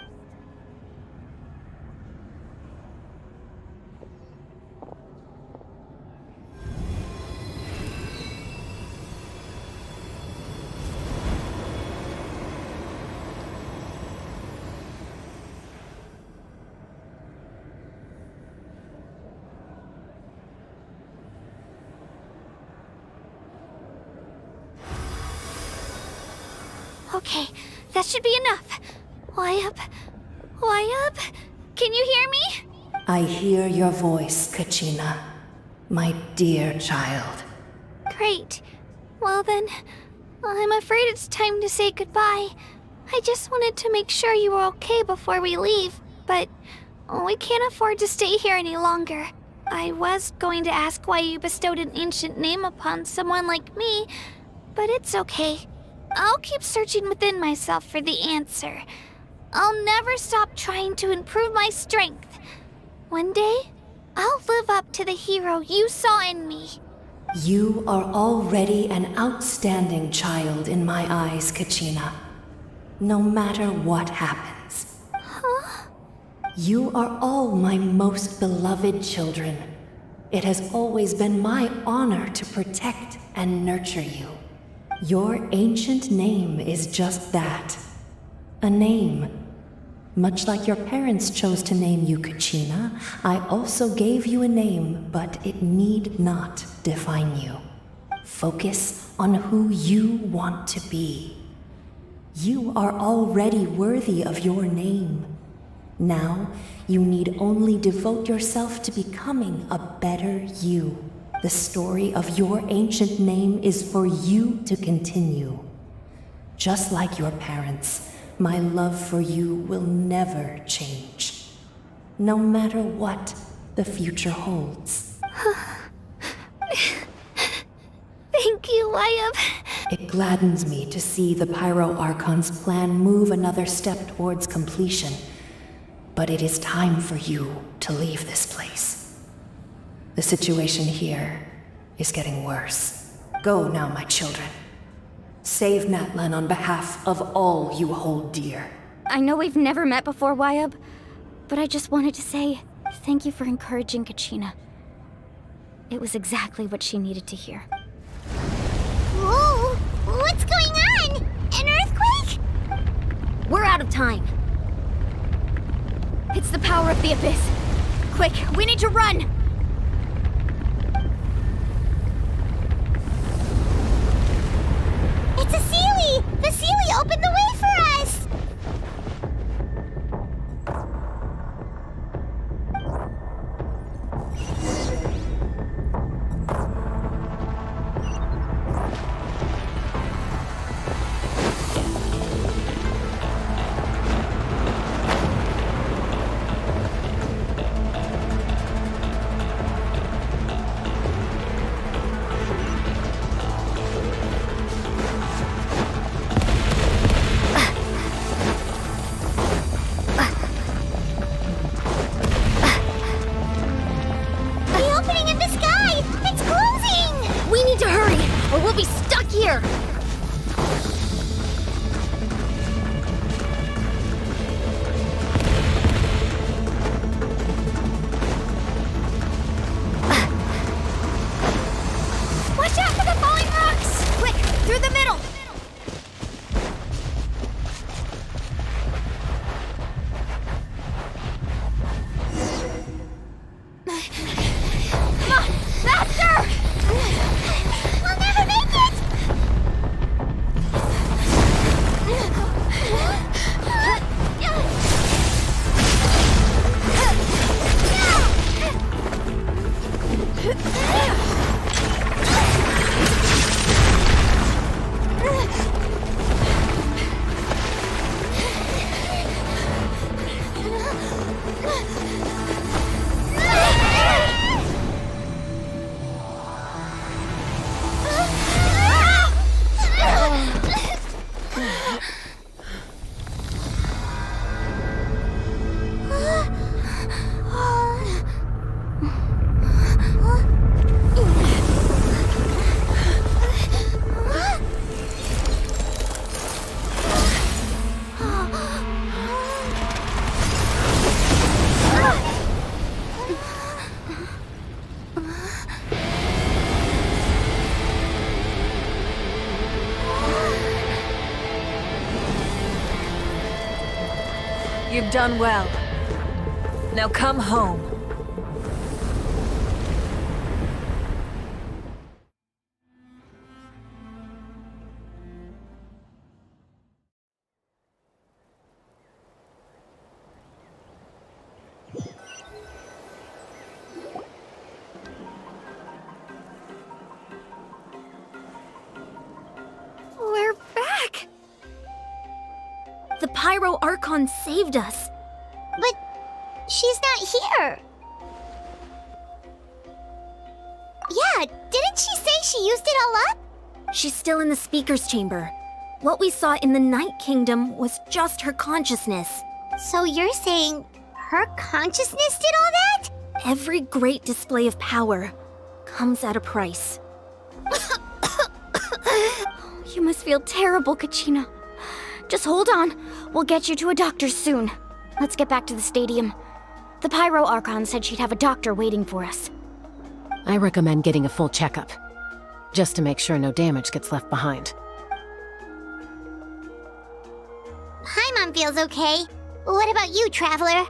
Okay, that should be enough. Wayab? Can you hear me? I hear your voice, Kachina, my dear child. Great. Well then, I'm afraid it's time to say goodbye. I just wanted to make sure you were okay before we leave, but we can't afford to stay here any longer. I was going to ask why you bestowed an ancient name upon someone like me, but it's okay. I'll keep searching within myself for the answer. I'll never stop trying to improve my strength. One day, I'll live up to the hero you saw in me. You are already an outstanding child in my eyes, Kachina. No matter what happens. Huh? You are all my most beloved children. It has always been my honor to protect and nurture you. Your ancient name is just that. A name. Much like your parents chose to name you Kachina, I also gave you a name, but it need not define you. Focus on who you want to be. You are already worthy of your name. Now, you need only devote yourself to becoming a better you. The story of your ancient name is for you to continue. Just like your parents, my love for you will never change. No matter what the future holds. Thank you, Wayab. It gladdens me to see the Pyro Archon's plan move another step towards completion. But it is time for you to leave this place. The situation here is getting worse. Go now, my children. Save Natlan on behalf of all you hold dear. I know we've never met before, Wayab, but I just wanted to say thank you for encouraging Kachina. It was exactly what she needed to hear. Whoa! What's going on? An earthquake? We're out of time. It's the power of the Abyss. Quick, we need to run! It's a Seelie! The Seelie opened the way for us! You've done well. Now come home. We're back! The Pyro Archon saved us. But she's not here. Yeah, didn't she say she used it all up? She's still in the Speaker's Chamber. What we saw in the Night Kingdom was just her consciousness. So you're saying her consciousness did all that? Every great display of power comes at a price. You must feel terrible, Kachina. Just hold on. We'll get you to a doctor soon. Let's get back to the stadium. The Pyro Archon said she'd have a doctor waiting for us. I recommend getting a full checkup, just to make sure no damage gets left behind. Paimon feels okay. What about you, Traveler?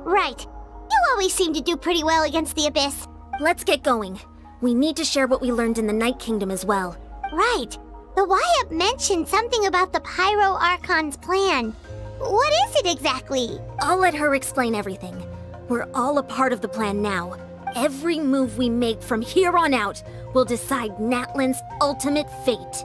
Right. You always seem to do pretty well against the Abyss. Let's get going. We need to share what we learned in the Night Kingdom as well. Right. The Y-Up mentioned something about the Pyro Archon's plan. What is it exactly? I'll let her explain everything. We're all a part of the plan now. Every move we make from here on out will decide Natlan's ultimate fate.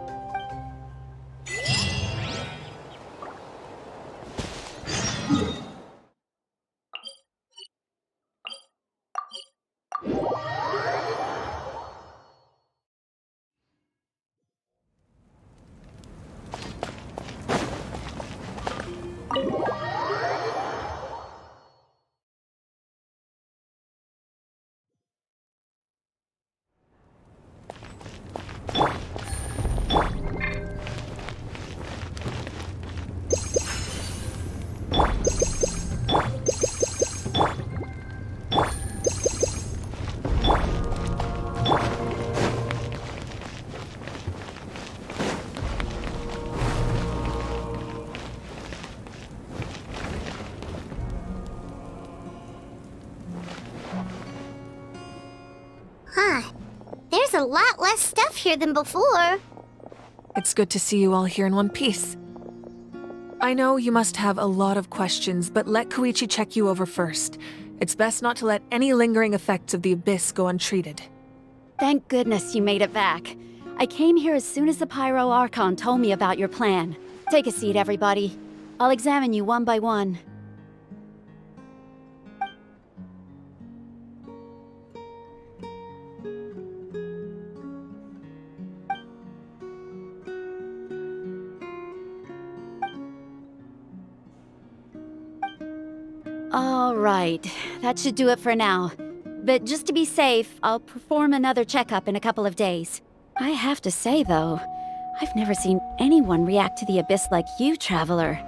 Huh. There's a lot less stuff here than before. It's good to see you all here in one piece. I know you must have a lot of questions, but let Koichi check you over first. It's best not to let any lingering effects of the Abyss go untreated. Thank goodness you made it back. I came here as soon as the Pyro Archon told me about your plan. Take a seat, everybody. I'll examine you one by one. All right, that should do it for now. But just to be safe, I'll perform another checkup in a couple of days. I have to say, though, I've never seen anyone react to the Abyss like you, Traveler.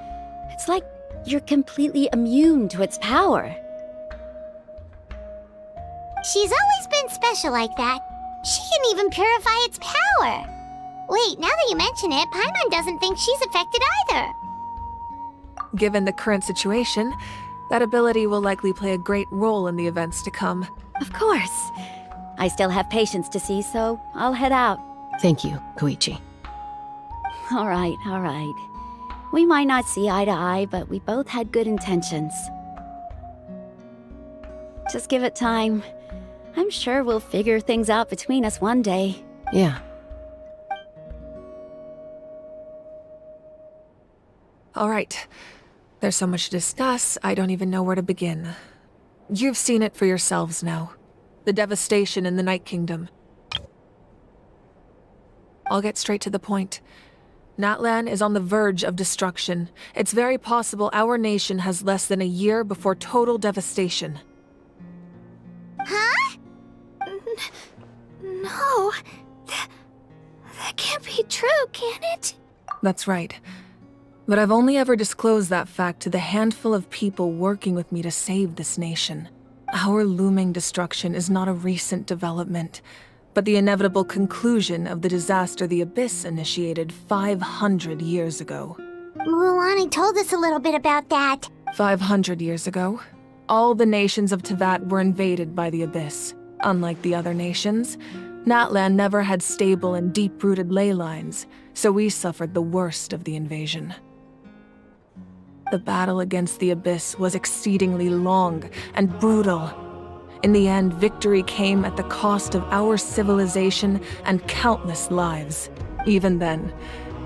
It's like you're completely immune to its power. She's always been special like that. She can even purify its power. Wait, now that you mention it, Paimon doesn't think she's affected either. Given the current situation, that ability will likely play a great role in the events to come. Of course. I still have patients to see, so I'll head out. Thank you, Koichi. All right. We might not see eye to eye, but we both had good intentions. Just give it time. I'm sure we'll figure things out between us one day. Yeah. All right. There's so much to discuss, I don't even know where to begin. You've seen it for yourselves now. The devastation in the Night Kingdom. I'll get straight to the point. Natlan is on the verge of destruction. It's very possible our nation has less than a year before total devastation. Huh? No. That can't be true, can it? That's right. But I've only ever disclosed that fact to the handful of people working with me to save this nation. Our looming destruction is not a recent development, but the inevitable conclusion of the disaster the Abyss initiated 500 years ago. Mualani told us a little bit about that. 500 years ago, all the nations of Teyvat were invaded by the Abyss. Unlike the other nations, Natlan never had stable and deep-rooted ley lines, so we suffered the worst of the invasion. The battle against the Abyss was exceedingly long and brutal. In the end, victory came at the cost of our civilization and countless lives. Even then,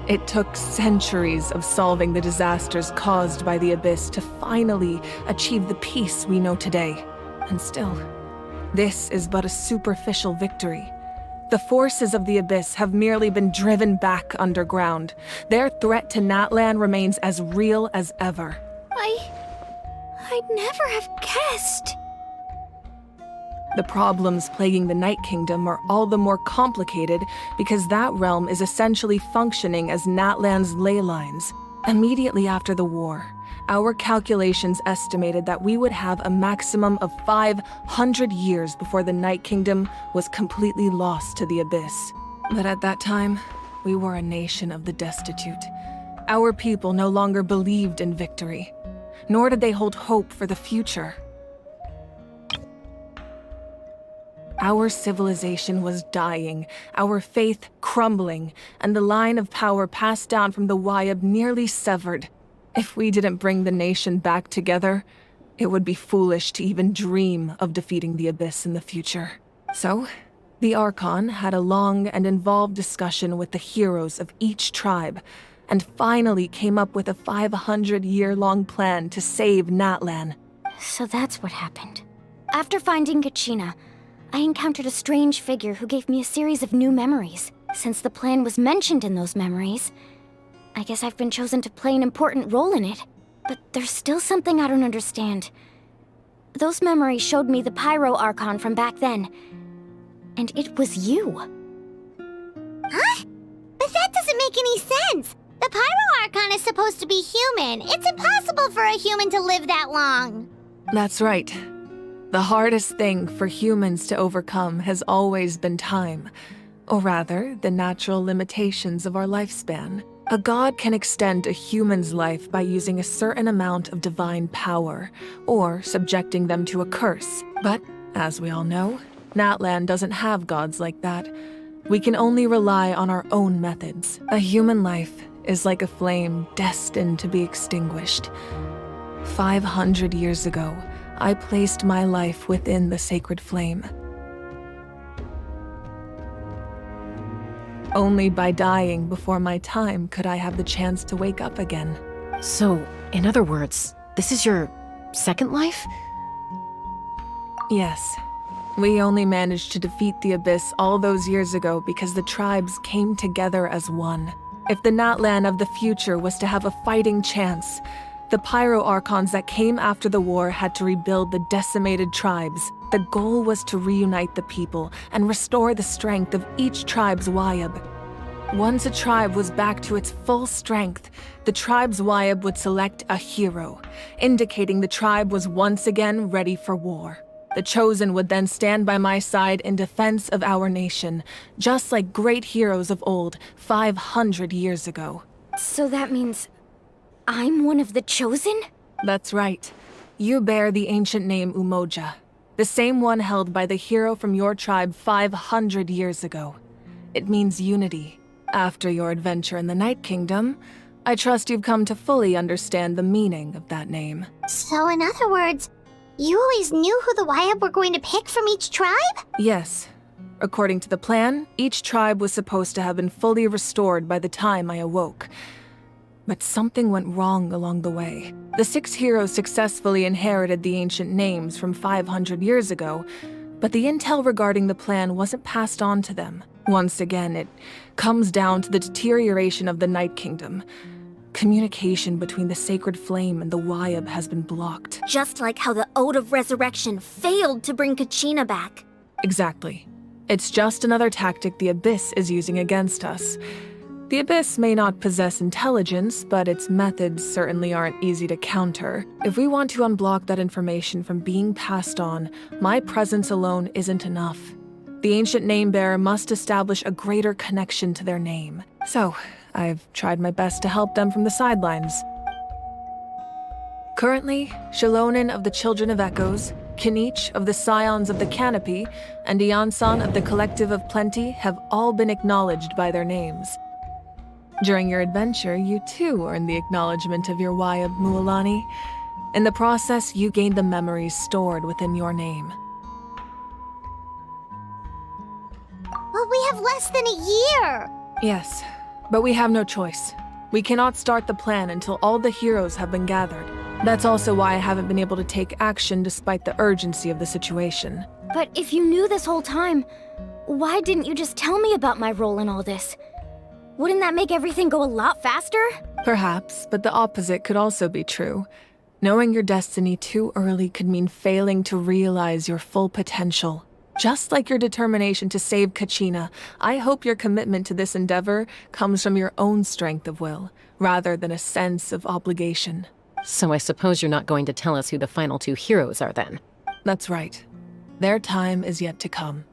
it took centuries of solving the disasters caused by the Abyss to finally achieve the peace we know today. And still, this is but a superficial victory. The forces of the Abyss have merely been driven back underground. Their threat to Natlan remains as real as ever. I'd never have guessed. The problems plaguing the Night Kingdom are all the more complicated because that realm is essentially functioning as Natlan's ley lines. Immediately after the war, our calculations estimated that we would have a maximum of 500 years before the Night Kingdom was completely lost to the Abyss. But at that time, we were a nation of the destitute. Our people no longer believed in victory, nor did they hold hope for the future. Our civilization was dying, our faith crumbling, and the line of power passed down from the Wayab nearly severed. If we didn't bring the nation back together, it would be foolish to even dream of defeating the Abyss in the future. So, the Archon had a long and involved discussion with the heroes of each tribe, and finally came up with a 500-year-long plan to save Natlan. So that's what happened. After finding Kachina, I encountered a strange figure who gave me a series of new memories. Since the plan was mentioned in those memories, I guess I've been chosen to play an important role in it. But there's still something I don't understand. Those memories showed me the Pyro Archon from back then, and it was you. Huh? But that doesn't make any sense! The Pyro Archon is supposed to be human. It's impossible for a human to live that long. That's right. The hardest thing for humans to overcome has always been time, or rather, the natural limitations of our lifespan. A god can extend a human's life by using a certain amount of divine power, or subjecting them to a curse. But, as we all know, Natlan doesn't have gods like that. We can only rely on our own methods. A human life is like a flame destined to be extinguished. 500 years ago, I placed my life within the sacred flame. Only by dying before my time could I have the chance to wake up again. So, in other words, this is your second life? Yes. We only managed to defeat the Abyss all those years ago because the tribes came together as one. If the Natlan of the future was to have a fighting chance, the Pyro Archons that came after the war had to rebuild the decimated tribes. The goal was to reunite the people and restore the strength of each tribe's Wayab. Once a tribe was back to its full strength, the tribe's Wayab would select a hero, indicating the tribe was once again ready for war. The Chosen would then stand by my side in defense of our nation, just like great heroes of old 500 years ago. So that means I'm one of the Chosen? That's right. You bear the ancient name Umoja, the same one held by the hero from your tribe 500 years ago. It means unity. After your adventure in the Night Kingdom, I trust you've come to fully understand the meaning of that name. So in other words, you always knew who the Wayab were going to pick from each tribe? Yes. According to the plan, each tribe was supposed to have been fully restored by the time I awoke. But something went wrong along the way. The 6 heroes successfully inherited the ancient names from 500 years ago, but the intel regarding the plan wasn't passed on to them. Once again, it comes down to the deterioration of the Night Kingdom. Communication between the Sacred Flame and the Wayab has been blocked. Just like how the Ode of Resurrection failed to bring Kachina back. Exactly. It's just another tactic the Abyss is using against us. The Abyss may not possess intelligence, but its methods certainly aren't easy to counter. If we want to unblock that information from being passed on, my presence alone isn't enough. The ancient name-bearer must establish a greater connection to their name. So, I've tried my best to help them from the sidelines. Currently, Shalonen of the Children of Echoes, Kinich of the Scions of the Canopy, and Iansan of the Collective of Plenty have all been acknowledged by their names. During your adventure, you too earned the acknowledgement of your Wayab, Mualani. In the process, you gained the memories stored within your name. Well, we have less than a year! Yes, but we have no choice. We cannot start the plan until all the heroes have been gathered. That's also why I haven't been able to take action despite the urgency of the situation. But if you knew this whole time, why didn't you just tell me about my role in all this? Wouldn't that make everything go a lot faster? Perhaps, but the opposite could also be true. Knowing your destiny too early could mean failing to realize your full potential. Just like your determination to save Kachina, I hope your commitment to this endeavor comes from your own strength of will, rather than a sense of obligation. So I suppose you're not going to tell us who the final 2 heroes are then? That's right. Their time is yet to come.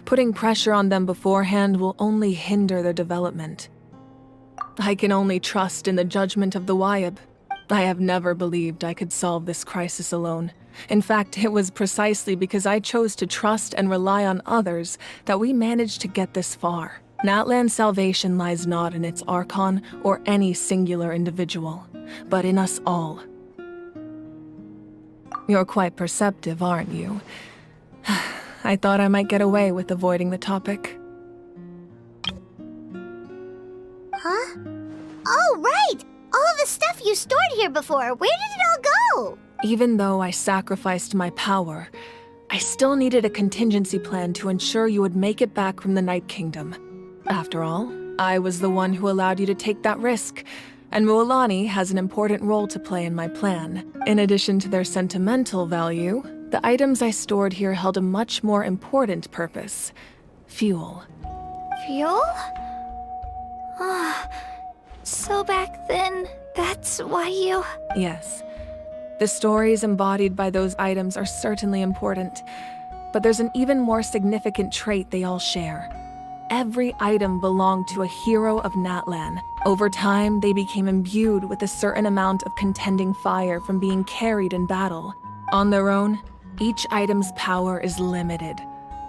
Putting pressure on them beforehand will only hinder their development. I can only trust in the judgment of the Wayab. I have never believed I could solve this crisis alone. In fact, it was precisely because I chose to trust and rely on others that we managed to get this far. Natlan's salvation lies not in its Archon or any singular individual, but in us all. You're quite perceptive, aren't you? I thought I might get away with avoiding the topic. Huh? Oh, right! All of the stuff you stored here before, where did it all go? Even though I sacrificed my power, I still needed a contingency plan to ensure you would make it back from the Night Kingdom. After all, I was the one who allowed you to take that risk, and Mualani has an important role to play in my plan. In addition to their sentimental value, the items I stored here held a much more important purpose: fuel. Fuel? So back then, that's why you... Yes. The stories embodied by those items are certainly important, but there's an even more significant trait they all share. Every item belonged to a hero of Natlan. Over time, they became imbued with a certain amount of contending fire from being carried in battle. On their own, each item's power is limited,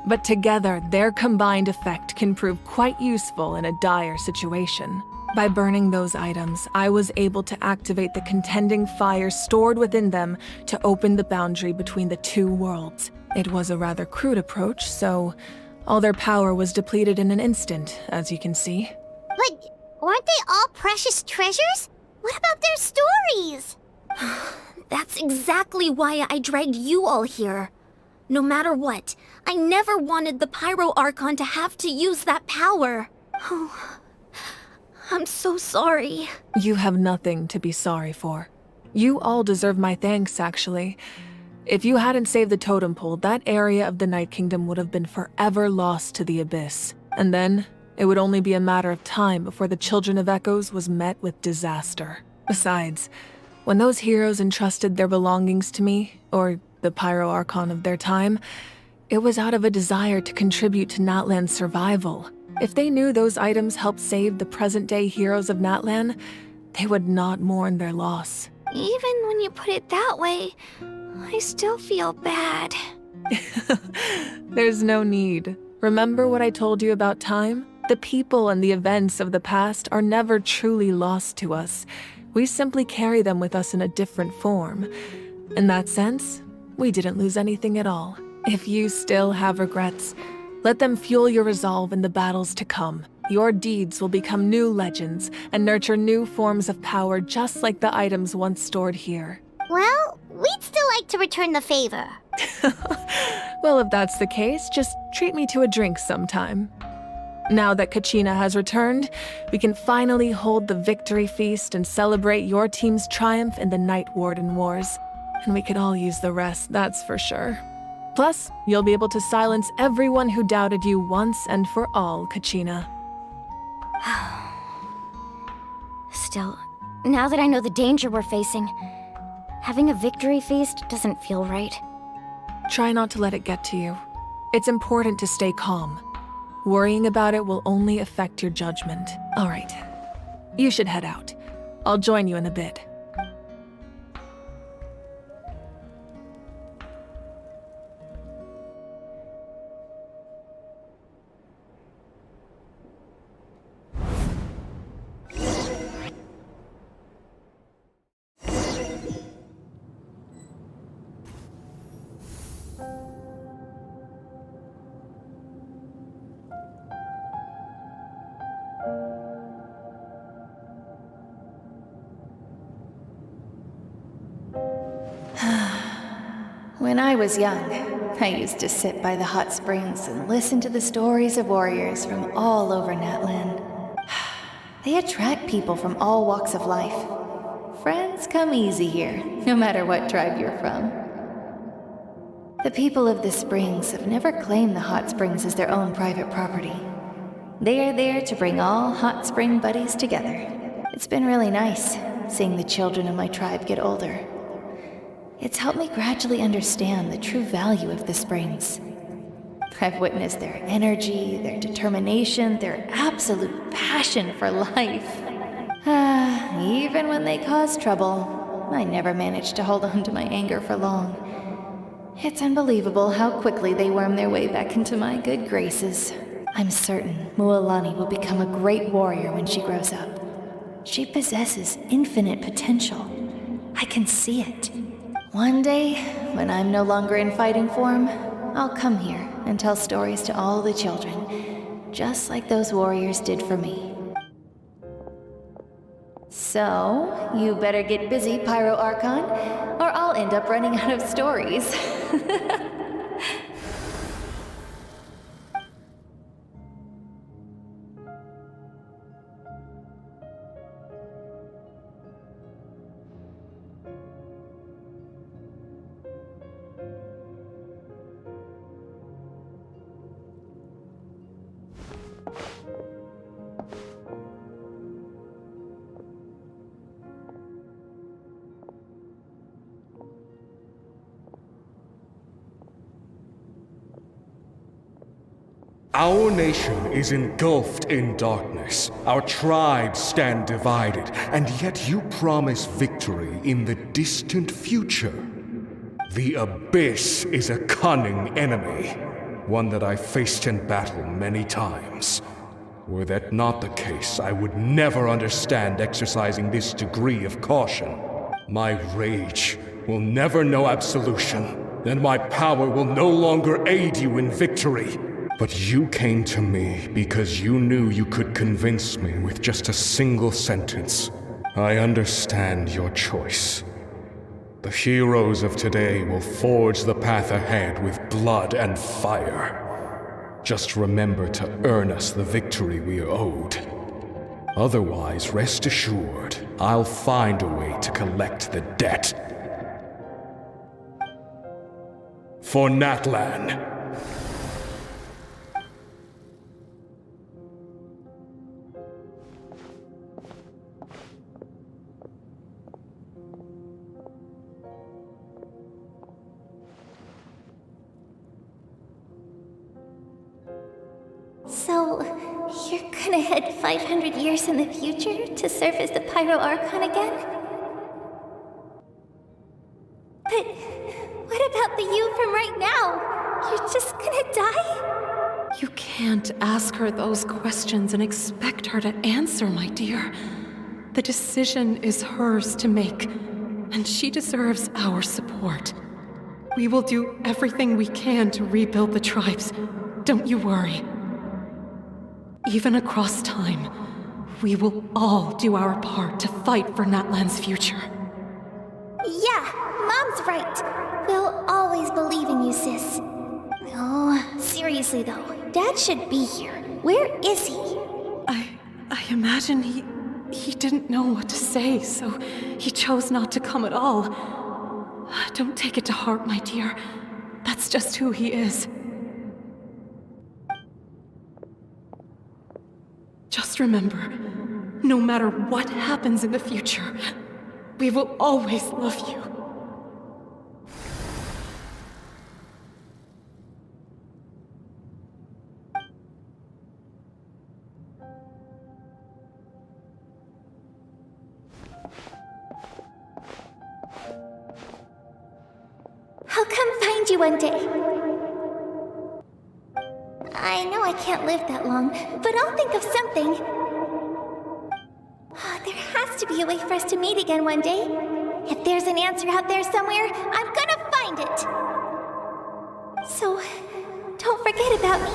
but together, their combined effect can prove quite useful in a dire situation. By burning those items, I was able to activate the contending fire stored within them to open the boundary between the two worlds. It was a rather crude approach, so all their power was depleted in an instant, as you can see. But weren't they all precious treasures? What about their stories? That's exactly why I dragged you all here. No matter what, I never wanted the Pyro Archon to have to use that power. Oh, I'm so sorry. You have nothing to be sorry for. You all deserve my thanks, actually. If you hadn't saved the totem pole, that area of the Night Kingdom would have been forever lost to the Abyss. And then, it would only be a matter of time before the Children of Echoes was met with disaster. Besides, when those heroes entrusted their belongings to me, or the Pyro Archon of their time, it was out of a desire to contribute to Natlan's survival. If they knew those items helped save the present-day heroes of Natlan, they would not mourn their loss. Even when you put it that way, I still feel bad. There's no need. Remember what I told you about time? The people and the events of the past are never truly lost to us. We simply carry them with us in a different form. In that sense, we didn't lose anything at all. If you still have regrets, let them fuel your resolve in the battles to come. Your deeds will become new legends and nurture new forms of power just like the items once stored here. Well, we'd still like to return the favor. Well, if that's the case, just treat me to a drink sometime. Now that Kachina has returned, we can finally hold the victory feast and celebrate your team's triumph in the Night Warden Wars. And we could all use the rest, that's for sure. Plus, you'll be able to silence everyone who doubted you once and for all, Kachina. Still, now that I know the danger we're facing, having a victory feast doesn't feel right. Try not to let it get to you. It's important to stay calm. Worrying about it will only affect your judgment. All right, you should head out. I'll join you in a bit. When I was young, I used to sit by the hot springs and listen to the stories of warriors from all over Natlan. They attract people from all walks of life. Friends come easy here, no matter what tribe you're from. The people of the springs have never claimed the hot springs as their own private property. They are there to bring all hot spring buddies together. It's been really nice, seeing the children of my tribe get older. It's helped me gradually understand the true value of the springs. I've witnessed their energy, their determination, their absolute passion for life. Even when they cause trouble, I never managed to hold on to my anger for long. It's unbelievable how quickly they worm their way back into my good graces. I'm certain Mualani will become a great warrior when she grows up. She possesses infinite potential. I can see it. One day, when I'm no longer in fighting form, I'll come here and tell stories to all the children, just like those warriors did for me. So, you better get busy, Pyro Archon, or I'll end up running out of stories. Our nation is engulfed in darkness. Our tribes stand divided, and yet you promise victory in the distant future. The Abyss is a cunning enemy, one that I faced in battle many times. Were that not the case, I would never understand exercising this degree of caution. My rage will never know absolution, and my power will no longer aid you in victory. But you came to me because you knew you could convince me with just a single sentence. I understand your choice. The heroes of today will forge the path ahead with blood and fire. Just remember to earn us the victory we are owed. Otherwise, rest assured, I'll find a way to collect the debt. For Natlan. So, you're gonna head 500 years in the future to serve as the Pyro Archon again? But what about the you from right now? You're just gonna die? You can't ask her those questions and expect her to answer, my dear. The decision is hers to make, and she deserves our support. We will do everything we can to rebuild the tribes. Don't you worry. Even across time, we will all do our part to fight for Natlan's future. Yeah, Mom's right. We'll always believe in you, sis. Oh, seriously though, Dad should be here. Where is he? I imagine he didn't know what to say, so he chose not to come at all. Don't take it to heart, my dear. That's just who he is. Just remember, no matter what happens in the future, we will always love you. I'll come find you one day. I know I can't live that long, but I'll think of something. There has to be a way for us to meet again one day. If there's an answer out there somewhere, I'm gonna find it. So, don't forget about me.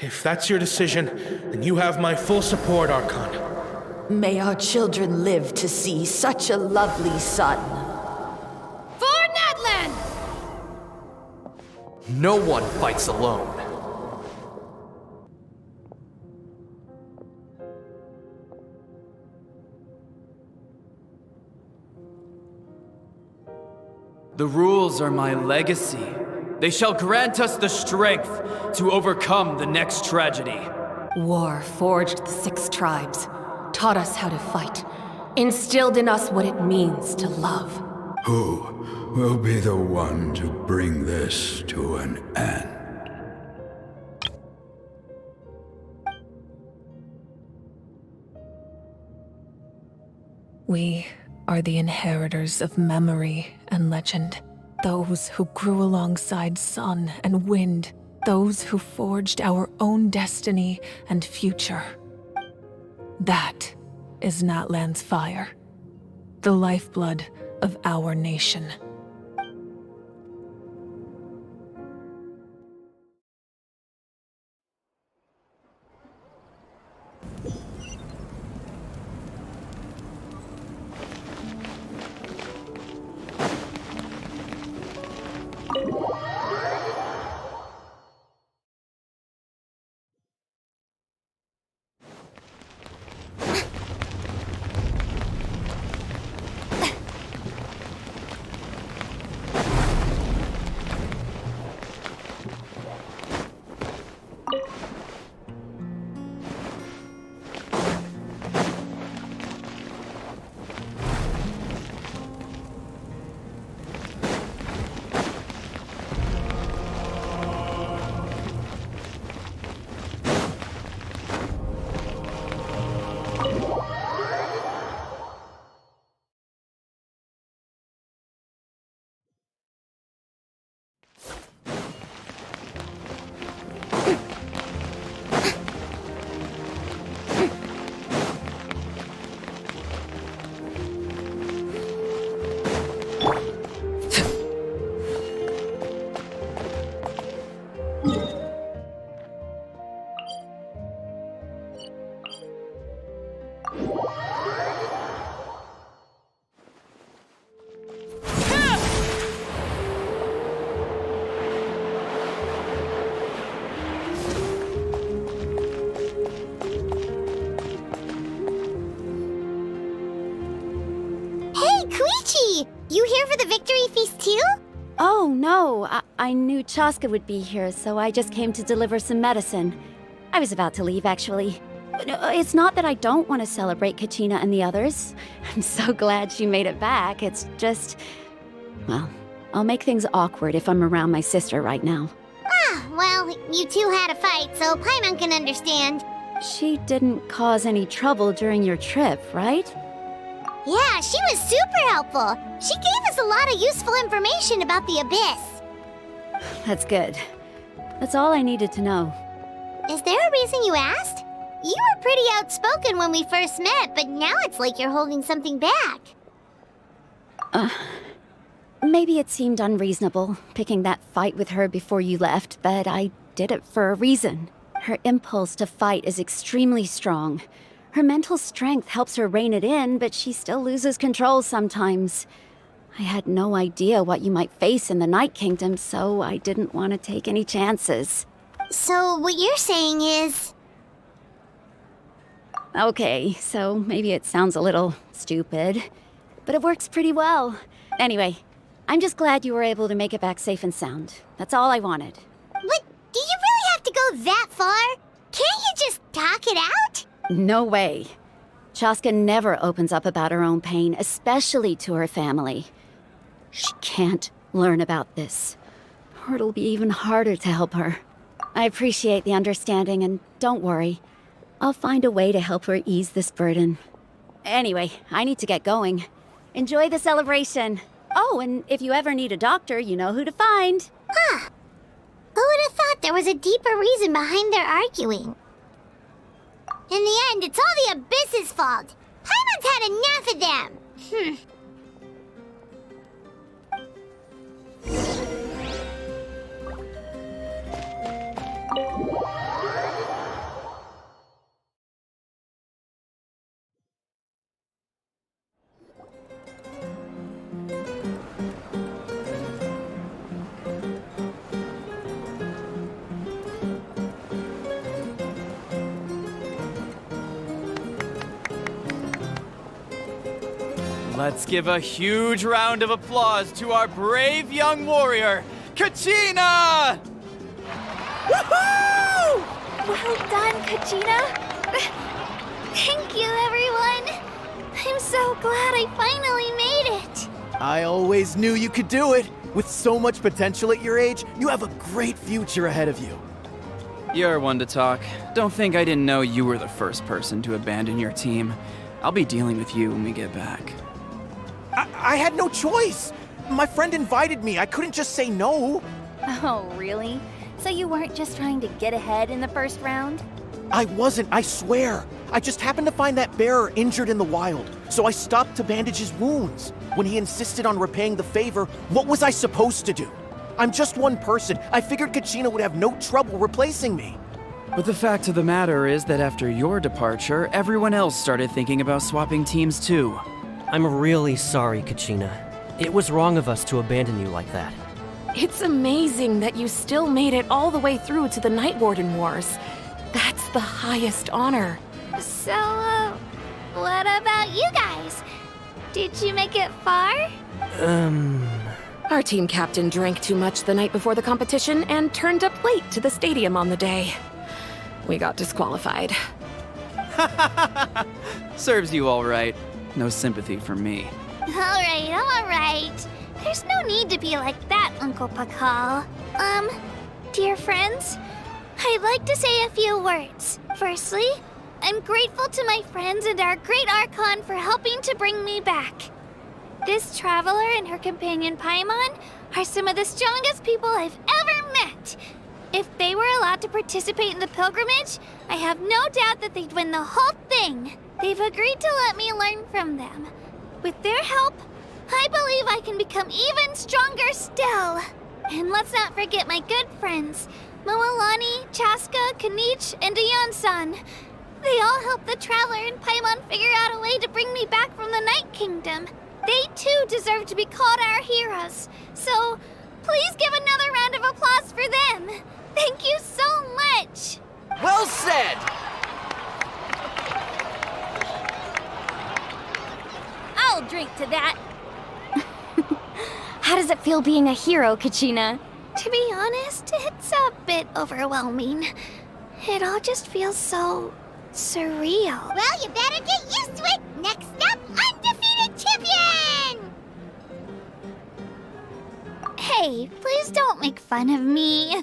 If that's your decision, then you have my full support, Archon. May our children live to see such a lovely son. For Natlan! No one fights alone. The rules are my legacy. They shall grant us the strength to overcome the next tragedy. War forged the 6 tribes, taught us how to fight, instilled in us what it means to love. Who will be the one to bring this to an end? We are the inheritors of memory and legend. Those who grew alongside sun and wind. Those who forged our own destiny and future. That is Natlan's fire. The lifeblood of our nation. You here for the victory feast too? Oh, no. I knew Chaska would be here, so I just came to deliver some medicine. I was about to leave, actually. It's not that I don't want to celebrate Kachina and the others. I'm so glad she made it back. It's just... well, I'll make things awkward if I'm around my sister right now. Ah, well, you two had a fight, so Paimon can understand. She didn't cause any trouble during your trip, right? Yeah, she was super helpful. She gave us a lot of useful information about the Abyss. That's good. That's all I needed to know. Is there a reason you asked? You were pretty outspoken when we first met, but now it's like you're holding something back. Maybe it seemed unreasonable, picking that fight with her before you left, but I did it for a reason. Her impulse to fight is extremely strong. Her mental strength helps her rein it in, but she still loses control sometimes. I had no idea what you might face in the Night Kingdom, so I didn't want to take any chances. So what you're saying is... Okay, so maybe it sounds a little stupid, but it works pretty well. Anyway, I'm just glad you were able to make it back safe and sound. That's all I wanted. But do you really have to go that far? Can't you just talk it out? No way. Chaska never opens up about her own pain, especially to her family. She can't learn about this, or it'll be even harder to help her. I appreciate the understanding, and don't worry. I'll find a way to help her ease this burden. Anyway, I need to get going. Enjoy the celebration. Oh, and if you ever need a doctor, you know who to find. Huh. Who would have thought there was a deeper reason behind their arguing? In the end, it's all the Abyss's fault. Paimon's had enough of them. Let's give a huge round of applause to our brave young warrior, Kachina! Woohoo! Well done, Kachina. Thank you, everyone. I'm so glad I finally made it. I always knew you could do it. With so much potential at your age, you have a great future ahead of you. You're one to talk. Don't think I didn't know you were the first person to abandon your team. I'll be dealing with you when we get back. I had no choice. My friend invited me. I couldn't just say no. Oh, really? So you weren't just trying to get ahead in the first round? I wasn't, I swear. I just happened to find that bearer injured in the wild, so I stopped to bandage his wounds. When he insisted on repaying the favor, what was I supposed to do? I'm just one person. I figured Kachina would have no trouble replacing me. But the fact of the matter is that after your departure, everyone else started thinking about swapping teams too. I'm really sorry, Kachina. It was wrong of us to abandon you like that. It's amazing that you still made it all the way through to the Night Warden Wars. That's the highest honor. So, what about you guys? Did you make it far? Our team captain drank too much the night before the competition and turned up late to the stadium on the day. We got disqualified. Serves you all right. No sympathy from me. All right. There's no need to be like that, Uncle Pakal. Dear friends, I'd like to say a few words. Firstly, I'm grateful to my friends and our great Archon for helping to bring me back. This traveler and her companion Paimon are some of the strongest people I've ever met. If they were allowed to participate in the pilgrimage, I have no doubt that they'd win the whole thing. They've agreed to let me learn from them. With their help, I believe I can become even stronger still. And let's not forget my good friends, Moalani, Chaska, Kanich, and Dayan-san. They all helped the Traveler and Paimon figure out a way to bring me back from the Night Kingdom. They too deserve to be called our heroes. So, please give another round of applause for them. Thank you so much. Well said! I'll drink to that. How does it feel being a hero, Kachina? To be honest, it's a bit overwhelming. It all just feels so surreal. Well, you better get used to it. Next up, undefeated champion! Hey, please don't make fun of me.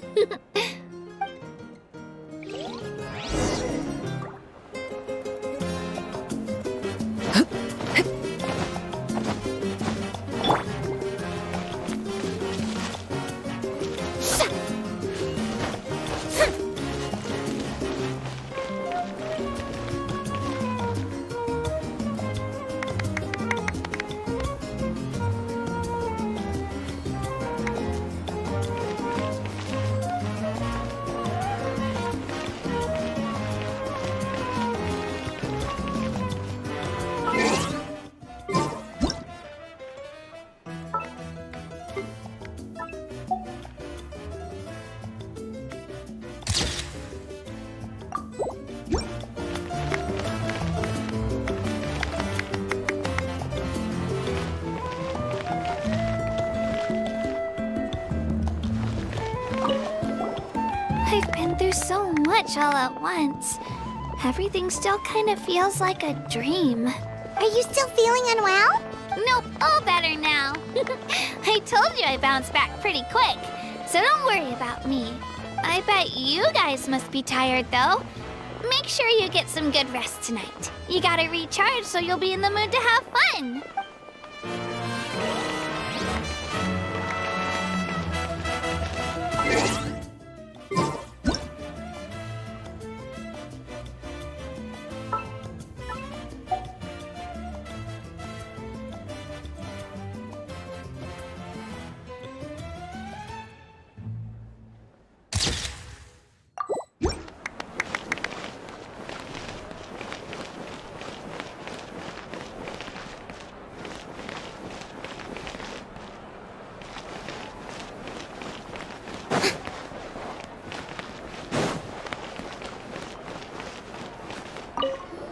I've been through so much all at once. Everything still kind of feels like a dream. Are you still feeling unwell? Nope, all better now. I told you I bounced back pretty quick, so don't worry about me. I bet you guys must be tired though. Make sure you get some good rest tonight. You gotta recharge so you'll be in the mood to have fun.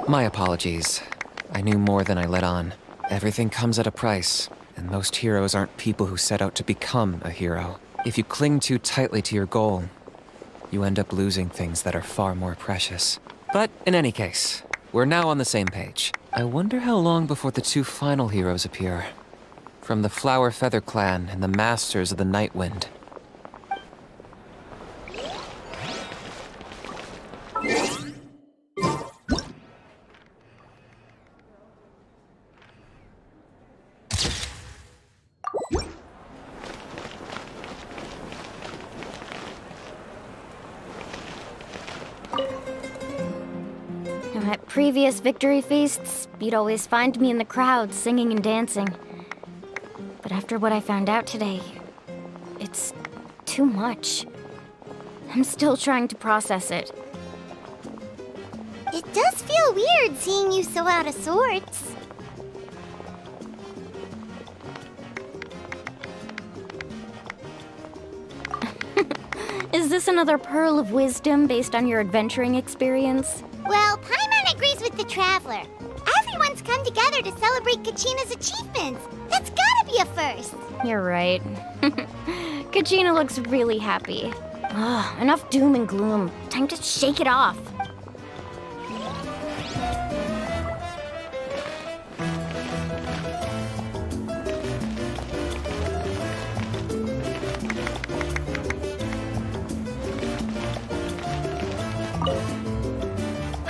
My apologies. I knew more than I let on. Everything comes at a price, and most heroes aren't people who set out to become a hero. If you cling too tightly to your goal, you end up losing things that are far more precious. But in any case, we're now on the same page. I wonder how long before the two final heroes appear. From the Flower Feather Clan and the Masters of the Night Wind. At previous victory feasts, you'd always find me in the crowd singing and dancing. But after what I found out today, it's too much. I'm still trying to process it. It does feel weird seeing you so out of sorts. Is this another pearl of wisdom based on your adventuring experience? Well, Paimon agrees with the Traveler. Everyone's come together to celebrate Kachina's achievements. That's gotta be a first. You're right. Kachina looks really happy. Ugh, enough doom and gloom. Time to shake it off.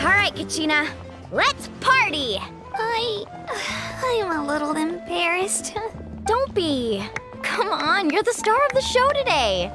Alright, Kachina. Let's party! I'm a little embarrassed. Don't be. Come on, you're the star of the show today.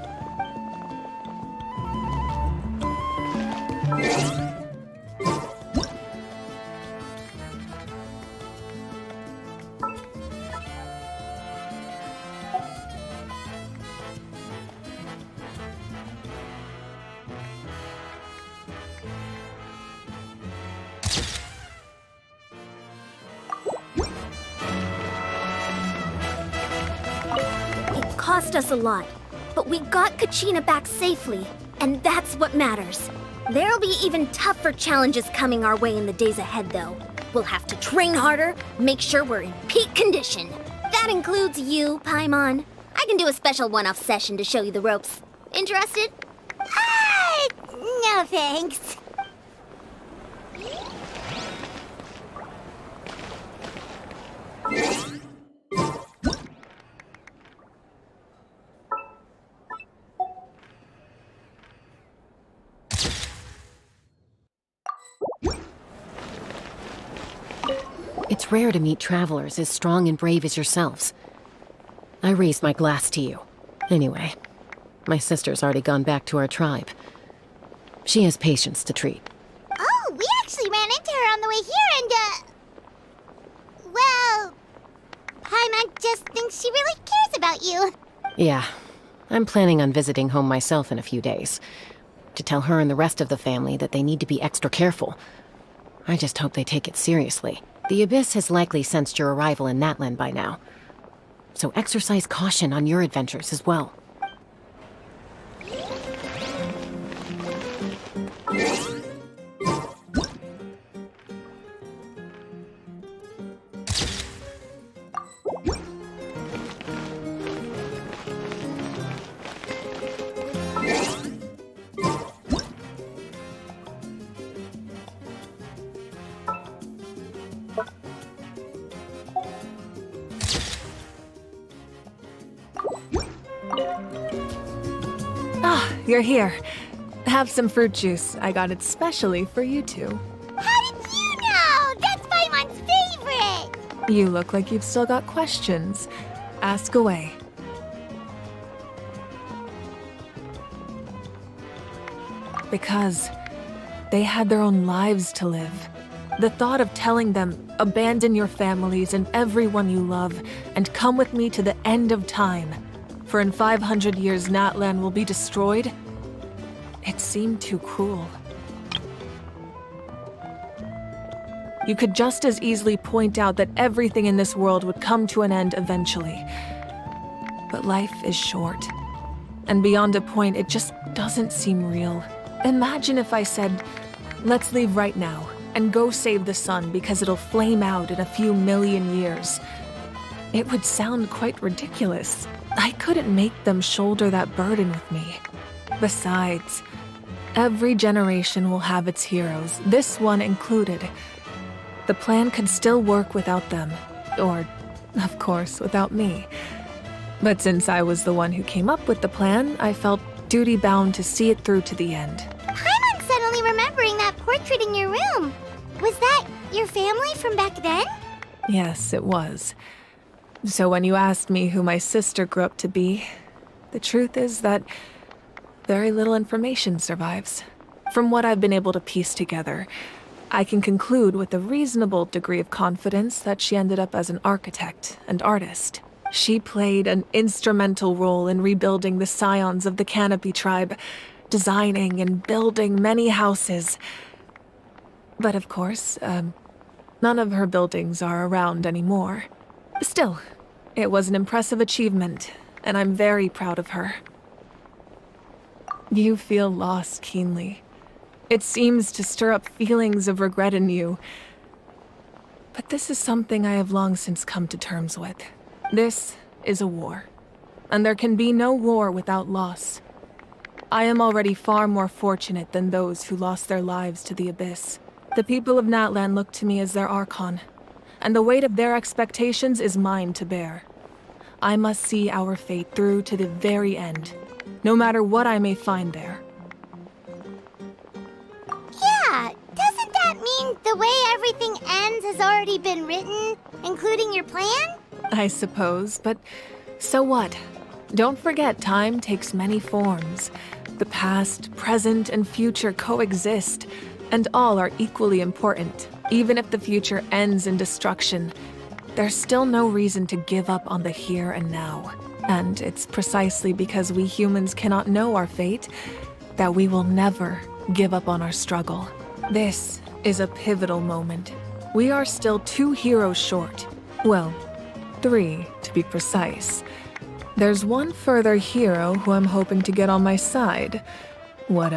Cost us a lot, but we got Kachina back safely, and that's what matters. There'll be even tougher challenges coming our way in the days ahead, though. We'll have to train harder, make sure we're in peak condition. That includes you, Paimon. I can do a special one-off session to show you the ropes. Interested? No thanks. It's rare to meet travelers as strong and brave as yourselves. I raise my glass to you. Anyway, my sister's already gone back to our tribe. She has patients to treat. Oh, we actually ran into her on the way here and, well, Paimon just thinks she really cares about you. Yeah, I'm planning on visiting home myself in a few days. To tell her and the rest of the family that they need to be extra careful. I just hope they take it seriously. The Abyss has likely sensed your arrival in Natlan by now. So exercise caution on your adventures as well. You're here. Have some fruit juice. I got it specially for you two. How did you know? That's Paimon's favorite! You look like you've still got questions. Ask away. Because they had their own lives to live. The thought of telling them, abandon your families and everyone you love, and come with me to the end of time, for in 500 years Natlan will be destroyed, it seemed too cruel. You could just as easily point out that everything in this world would come to an end eventually. But life is short. And beyond a point, it just doesn't seem real. Imagine if I said, let's leave right now, and go save the sun because it'll flame out in a few million years. It would sound quite ridiculous. I couldn't make them shoulder that burden with me. Besides, every generation will have its heroes, this one included. The plan could still work without them. Or, of course, without me. But since I was the one who came up with the plan, I felt duty-bound to see it through to the end. I'm suddenly remembering that portrait in your room. Was that your family from back then? Yes, it was. So when you asked me who my sister grew up to be, the truth is that very little information survives. From what I've been able to piece together, I can conclude with a reasonable degree of confidence that she ended up as an architect and artist. She played an instrumental role in rebuilding the scions of the Canopy tribe, designing and building many houses. But of course, none of her buildings are around anymore. Still, it was an impressive achievement, and I'm very proud of her. You feel loss keenly. It seems to stir up feelings of regret in you. But this is something I have long since come to terms with. This is a war, and there can be no war without loss. I am already far more fortunate than those who lost their lives to the Abyss. The people of Natlan look to me as their Archon, and the weight of their expectations is mine to bear. I must see our fate through to the very end, no matter what I may find there. Yeah, doesn't that mean the way everything ends has already been written, including your plan? I suppose, but so what? Don't forget, time takes many forms. The past, present, and future coexist, and all are equally important. Even if the future ends in destruction, there's still no reason to give up on the here and now. And it's precisely because we humans cannot know our fate that we will never give up on our struggle. This is a pivotal moment. We are still 2 heroes short. Well, 3 to be precise. There's one further hero who I'm hoping to get on my side.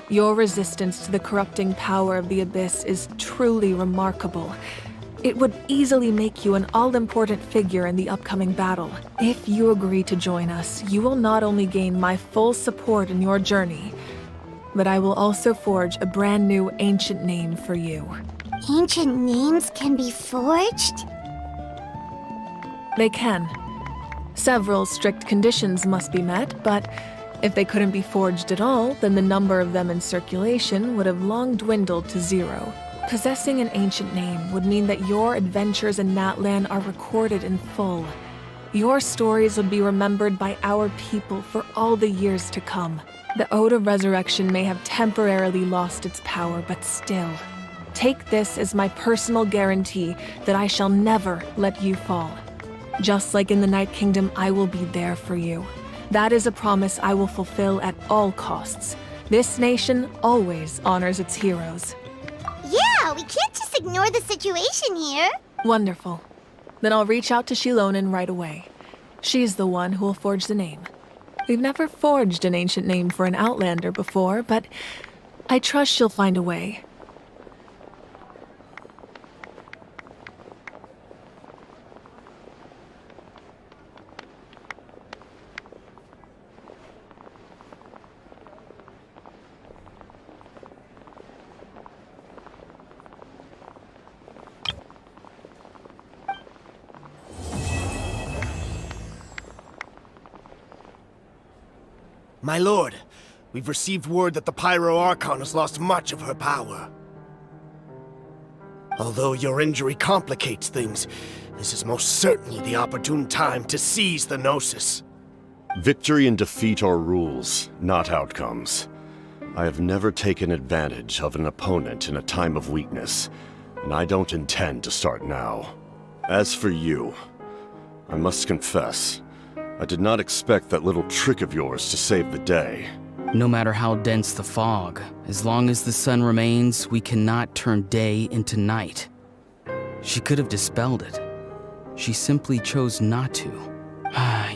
Your resistance to the corrupting power of the Abyss is truly remarkable. It would easily make you an all-important figure in the upcoming battle. If you agree to join us, you will not only gain my full support in your journey, but I will also forge a brand new ancient name for you. Ancient names can be forged? They can. Several strict conditions must be met, but if they couldn't be forged at all, then the number of them in circulation would have long dwindled to 0. Possessing an ancient name would mean that your adventures in Natlan are recorded in full. Your stories would be remembered by our people for all the years to come. The Ode of Resurrection may have temporarily lost its power, but still, take this as my personal guarantee that I shall never let you fall. Just like in the Night Kingdom, I will be there for you. That is a promise I will fulfill at all costs. This nation always honors its heroes. Yeah, we can't just ignore the situation here. Wonderful. Then I'll reach out to Shilonen right away. She's the one who will forge the name. We've never forged an ancient name for an Outlander before, but I trust she'll find a way. My lord, we've received word that the Pyro Archon has lost much of her power. Although your injury complicates things, this is most certainly the opportune time to seize the Gnosis. Victory and defeat are rules, not outcomes. I have never taken advantage of an opponent in a time of weakness, and I don't intend to start now. As for you, I must confess, I did not expect that little trick of yours to save the day. No matter how dense the fog, as long as the sun remains, we cannot turn day into night. She could have dispelled it. She simply chose not to.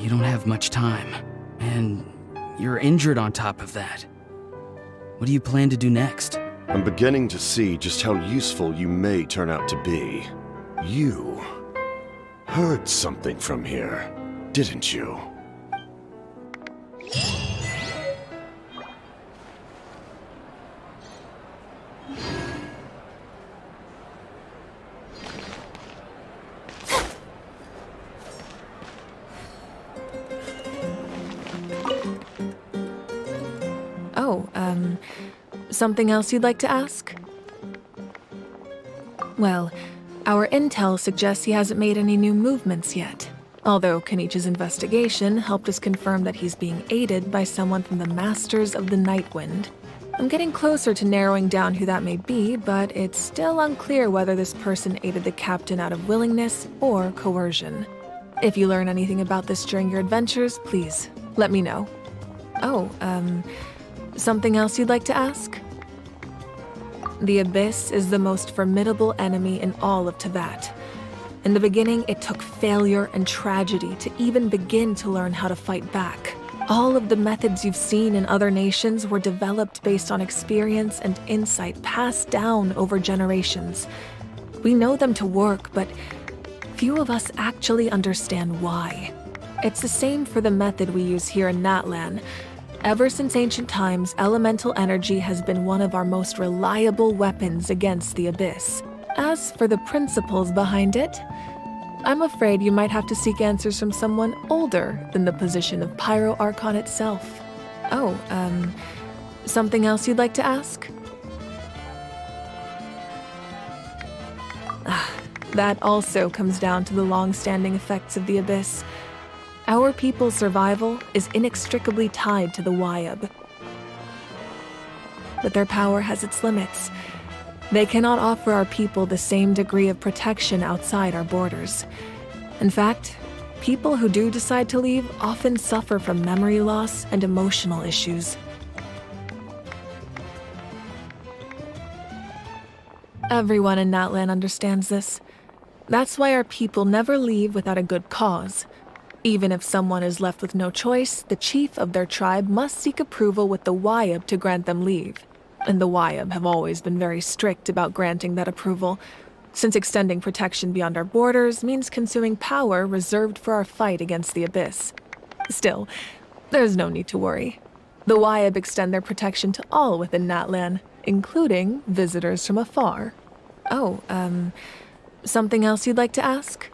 You don't have much time, and you're injured on top of that. What do you plan to do next? I'm beginning to see just how useful you may turn out to be. You heard something from here, didn't you? Something else you'd like to ask? Well, our intel suggests he hasn't made any new movements yet. Although Kenichi's investigation helped us confirm that he's being aided by someone from the Masters of the Nightwind. I'm getting closer to narrowing down who that may be, but it's still unclear whether this person aided the captain out of willingness or coercion. If you learn anything about this during your adventures, please let me know. Oh, something else you'd like to ask? The Abyss is the most formidable enemy in all of Teyvat. In the beginning, it took failure and tragedy to even begin to learn how to fight back. All of the methods you've seen in other nations were developed based on experience and insight passed down over generations. We know them to work, but few of us actually understand why. It's the same for the method we use here in Natlan. Ever since ancient times, elemental energy has been one of our most reliable weapons against the Abyss. As for the principles behind it, I'm afraid you might have to seek answers from someone older than the position of Pyro Archon itself. Oh, something else you'd like to ask? That also comes down to the long-standing effects of the Abyss. Our people's survival is inextricably tied to the Wayab. But their power has its limits. They cannot offer our people the same degree of protection outside our borders. In fact, people who do decide to leave often suffer from memory loss and emotional issues. Everyone in Natlan understands this. That's why our people never leave without a good cause. Even if someone is left with no choice, the chief of their tribe must seek approval with the Wayab to grant them leave. And the Wayab have always been very strict about granting that approval, since extending protection beyond our borders means consuming power reserved for our fight against the Abyss. Still, there's no need to worry. The Wayab extend their protection to all within Natlan, including visitors from afar. Oh, something else you'd like to ask?